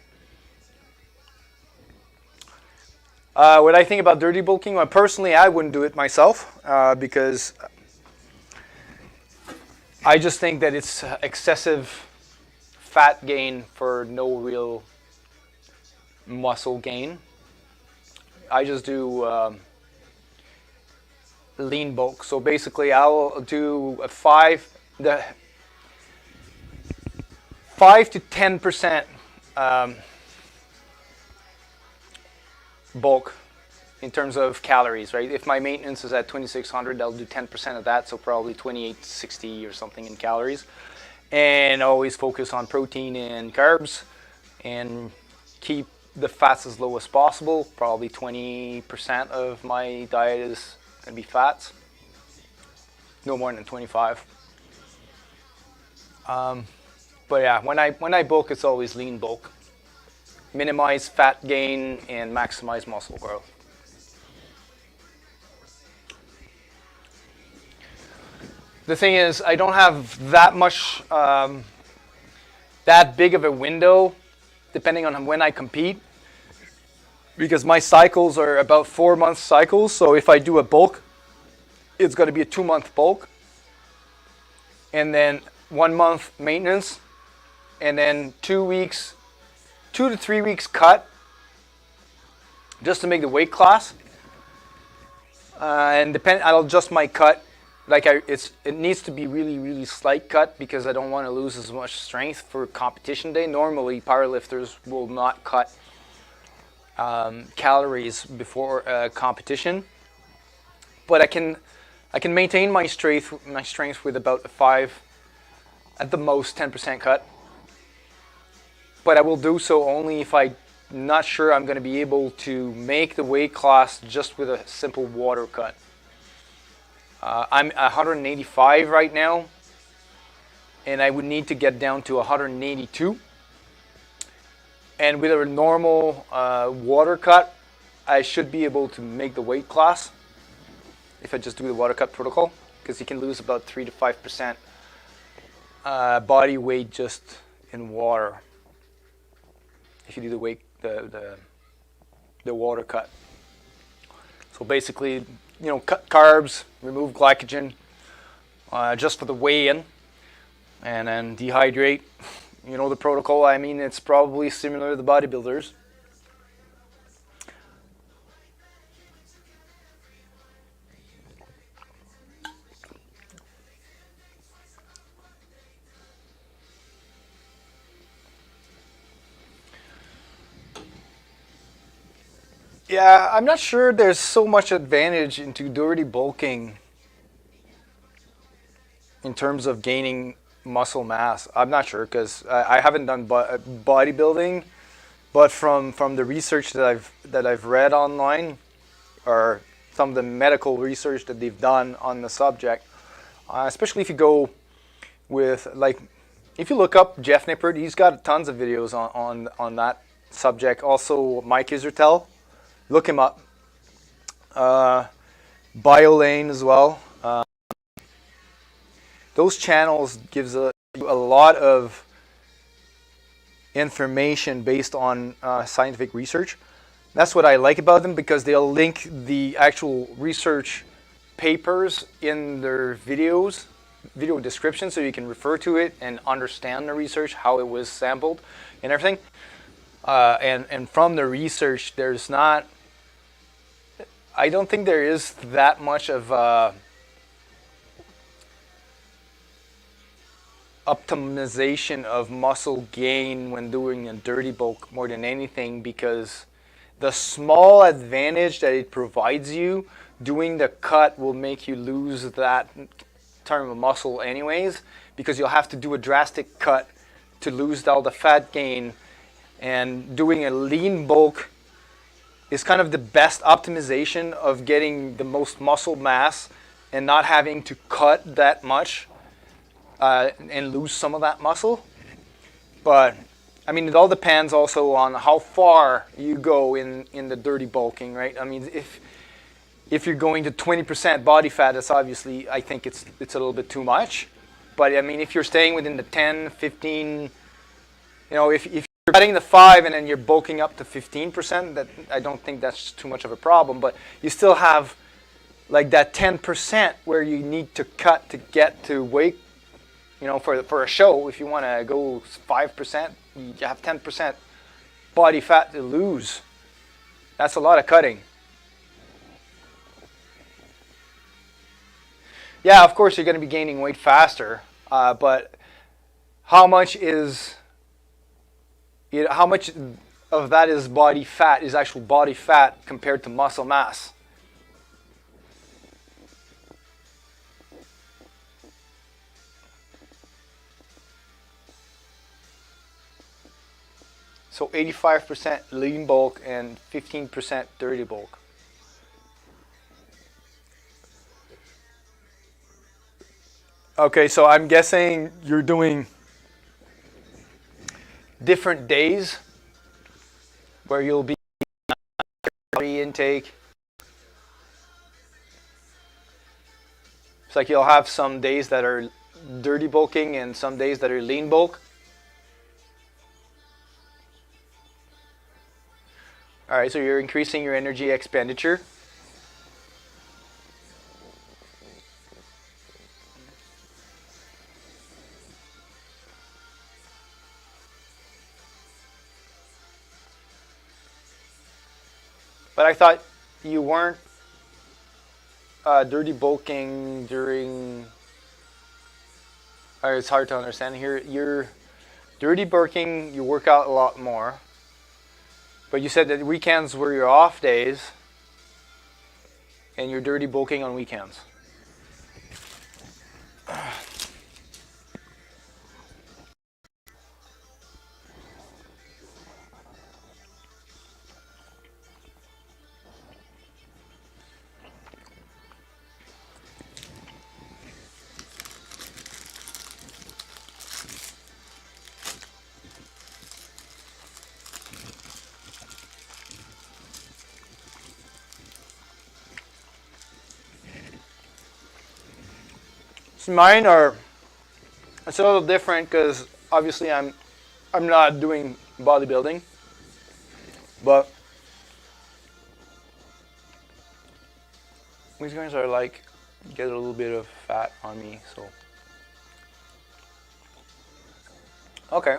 What I think about dirty bulking, well, personally, I wouldn't do it myself because I just think that it's excessive fat gain for no real muscle gain. I just do lean bulk. So basically, I'll do a 5 to 10% bulk in terms of calories, right? If my maintenance is at 2600, I'll do 10% of that, so probably 2860 or something in calories. And always focus on protein and carbs and keep the fats as low as possible. Probably 20% of my diet is going to be fats. No more than 25. But yeah, when I bulk, it's always lean bulk. Minimize fat gain and maximize muscle growth. The thing is, I don't have that much, that big of a window, depending on when I compete, because my cycles are about 4-month cycles. So if I do a bulk, it's going to be a 2-month bulk, and then 1 month maintenance, and then 2 to 3 weeks cut, just to make the weight class. And I'll adjust my cut. Like it needs to be really, really slight cut because I don't want to lose as much strength for competition day. Normally, powerlifters will not cut calories before competition, but I can maintain my strength with about a 5, at the most 10% cut. But I will do so only if I'm not sure I'm going to be able to make the weight class just with a simple water cut. I'm 185 right now, and I would need to get down to 182 And with a normal water cut, I should be able to make the weight class if I just do the water cut protocol, because you can lose about 3 to 5% body weight just in water if you do the weight the water cut. So basically, cut carbs, remove glycogen just for the weigh-in, and then dehydrate. You know the protocol. I mean, it's probably similar to the bodybuilders. Yeah, I'm not sure there's so much advantage into dirty bulking in terms of gaining muscle mass. I'm not sure, because I haven't done bodybuilding, but from the research that I've read online, or some of the medical research that they've done on the subject, especially if you go with, like, if you look up Jeff Nippert, he's got tons of videos on that subject. Also, Mike Isertel. Look him up. BioLane as well. Those channels gives you a lot of information based on scientific research. That's what I like about them, because they'll link the actual research papers in their video description, so you can refer to it and understand the research, how it was sampled and everything. And from the research, I don't think there is that much of optimization of muscle gain when doing a dirty bulk more than anything, because the small advantage that it provides you doing the cut will make you lose that term of muscle anyways, because you'll have to do a drastic cut to lose all the fat gain. And doing a lean bulk is kind of the best optimization of getting the most muscle mass and not having to cut that much and lose some of that muscle. But I mean, it all depends also on how far you go in the dirty bulking, right? I mean, if you're going to 20% body fat, that's obviously, I think it's a little bit too much. But I mean, if you're staying within the 10, 15, if you're cutting the 5 and then you're bulking up to 15%, that I don't think that's too much of a problem. But you still have like that 10% where you need to cut to get to weight. For a show, if you want to go 5%, you have 10% body fat to lose. That's a lot of cutting. Yeah, of course you're going to be gaining weight faster, but how much of that is body fat, is actual body fat compared to muscle mass? So 85% lean bulk and 15% dirty bulk. Okay, so I'm guessing you're doing different days where you'll be intake. It's like you'll have some days that are dirty bulking and some days that are lean bulk. All right, so you're increasing your energy expenditure. But I thought you weren't dirty bulking during... It's hard to understand here. You're dirty bulking, you work out a lot more. But you said that weekends were your off days, and you're dirty bulking on weekends. Mine are, it's a little different because obviously I'm not doing bodybuilding, but these guys are like get a little bit of fat on me, so okay.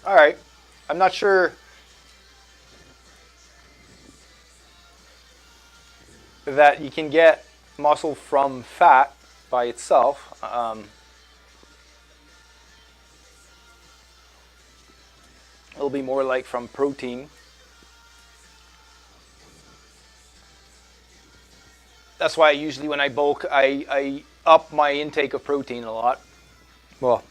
All right, I'm not sure that you can get muscle from fat by itself. It'll be more like from protein. That's why usually when I bulk, I up my intake of protein a lot. Well,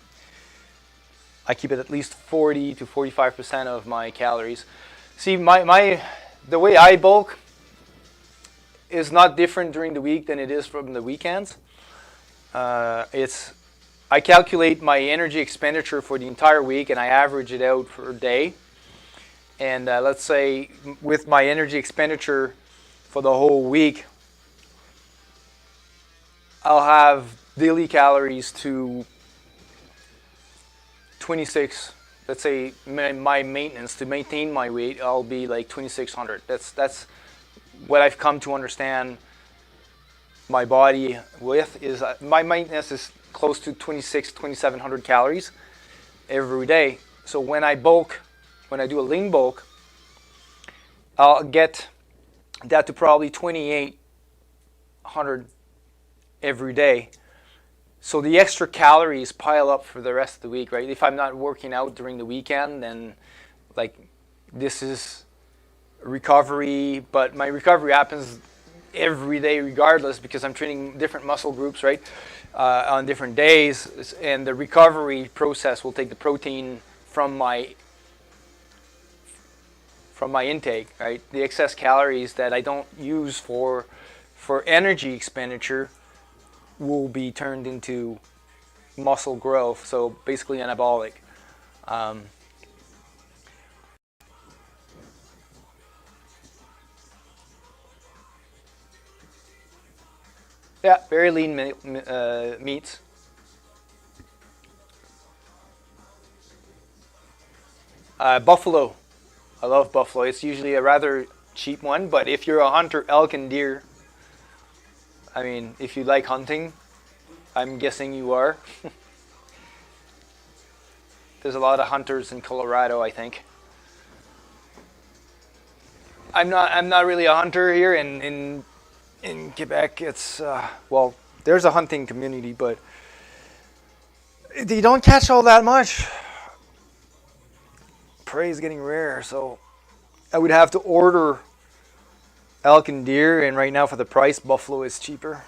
I keep it at least 40 to 45% of my calories. See, the way I bulk is not different during the week than it is from the weekends. I calculate my energy expenditure for the entire week and I average it out for a day. And let's say with my energy expenditure for the whole week, I'll have daily calories to 26. Let's say my maintenance to maintain my weight, I'll be like 2,600. That's what I've come to understand my body with is my maintenance is close to 2,700 calories every day. So when I bulk, when I do a lean bulk, I'll get that to probably 2,800 every day. So the extra calories pile up for the rest of the week, right? If I'm not working out during the weekend, then like this is recovery, but my recovery happens every day regardless because I'm training different muscle groups, right, on different days, and the recovery process will take the protein from my intake, right? The excess calories that I don't use for energy expenditure will be turned into muscle growth, so basically anabolic. Yeah, very lean meats. Buffalo. I love buffalo. It's usually a rather cheap one, but if you're a hunter, elk and deer, I mean, if you like hunting, I'm guessing you are. There's a lot of hunters in Colorado, I think. I'm not really a hunter here in Quebec. It's well, there's a hunting community, but you don't catch all that much. Prey is getting rare, so I would have to order elk and deer, and right now for the price, buffalo is cheaper.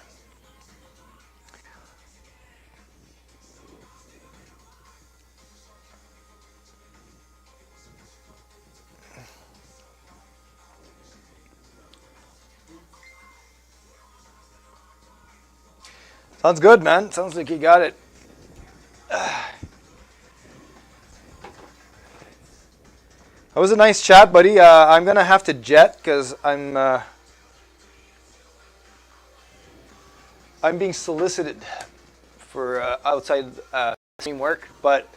Sounds good, man. Sounds like you got it. That was a nice chat, buddy. I'm gonna have to jet because I'm being solicited for outside stream work. But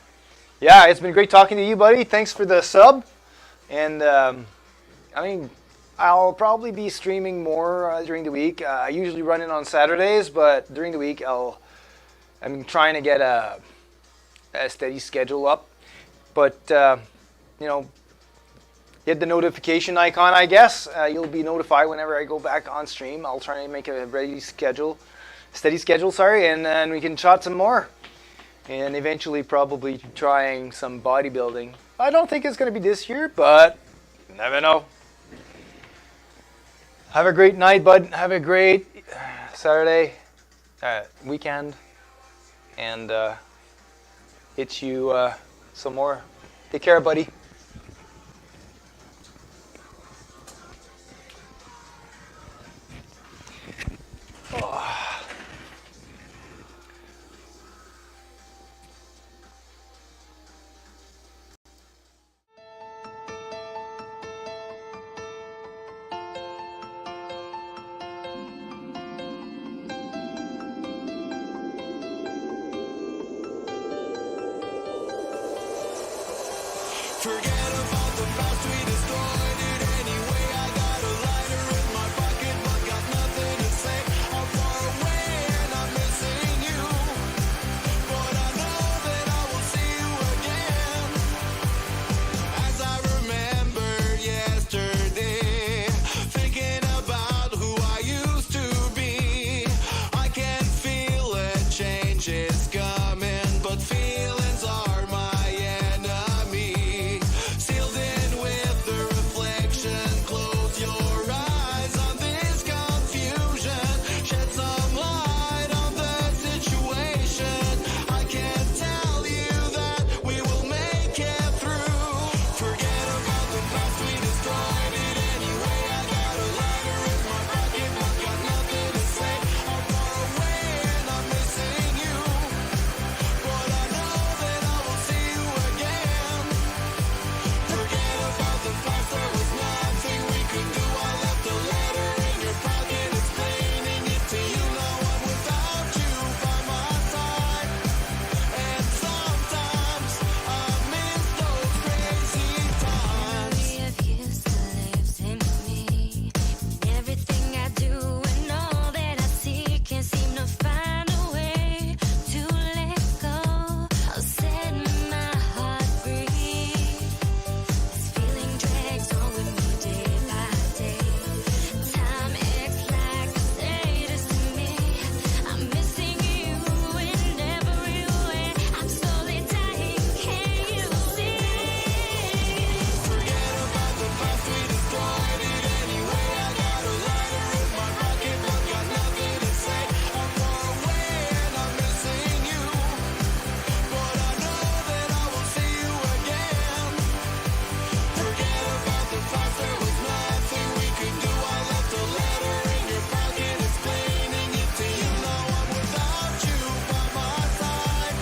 yeah, it's been great talking to you, buddy. Thanks for the sub. And I mean, I'll probably be streaming more during the week. I usually run in on Saturdays, but during the week I'm trying to get a steady schedule up. But you know, hit the notification icon, I guess. You'll be notified whenever I go back on stream. I'll try and make a steady schedule, and then we can chat some more. And eventually probably trying some bodybuilding. I don't think it's going to be this year, but you never know. Have a great night, bud. Have a great Saturday weekend. And hit you some more. Take care, buddy. Oh. Forget about the past, we destroyed it anyway. I got a lighter in my pocket, but got nothing to say. I'm far away and I'm missing you, but I know that I will see you again. As I remember yesterday, thinking about who I used to be. I can feel a change is coming, but feelings are my enemy. Sealed in with the reflection, close your eyes on this confusion. Shed some light on the situation. I can tell you that we will make it through. Forget about the past, we destroyed it anyway. I got a lighter in my pocket, but got nothing to say. I'm far away and I'm missing you, but I know that I will see you again. Forget about the past, there was nothing we could do. I left a letter in your pocket, explaining it to you. Now I'm without you by my side, and sometimes I miss those crazy times. Memory of you still lives in me. Everything I do and all that I see can't seem to find a way to let go. I'll set my heart free. This feeling drags on with me day by day. Time acts like a status to me. I'm missing you in every way. I'm slowly dying, can you see? Forget about the past, we destroyed it anyway. I got a lighter in my pocket, but got nothing to say. I'm far away and I'm missing you, but I know that I will see you again. Forget about the past, there was nothing we could do. I left a letter in your pocket, explaining it to you. Now I'm without you by my side,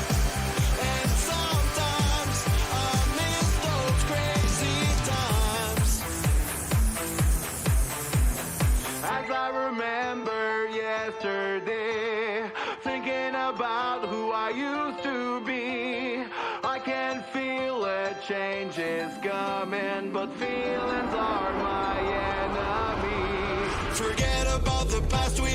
and sometimes I miss those crazy times. As I remember yesterday, thinking about who I used to be. I can feel a change is coming, but feelings are my enemy. Forget about the past, we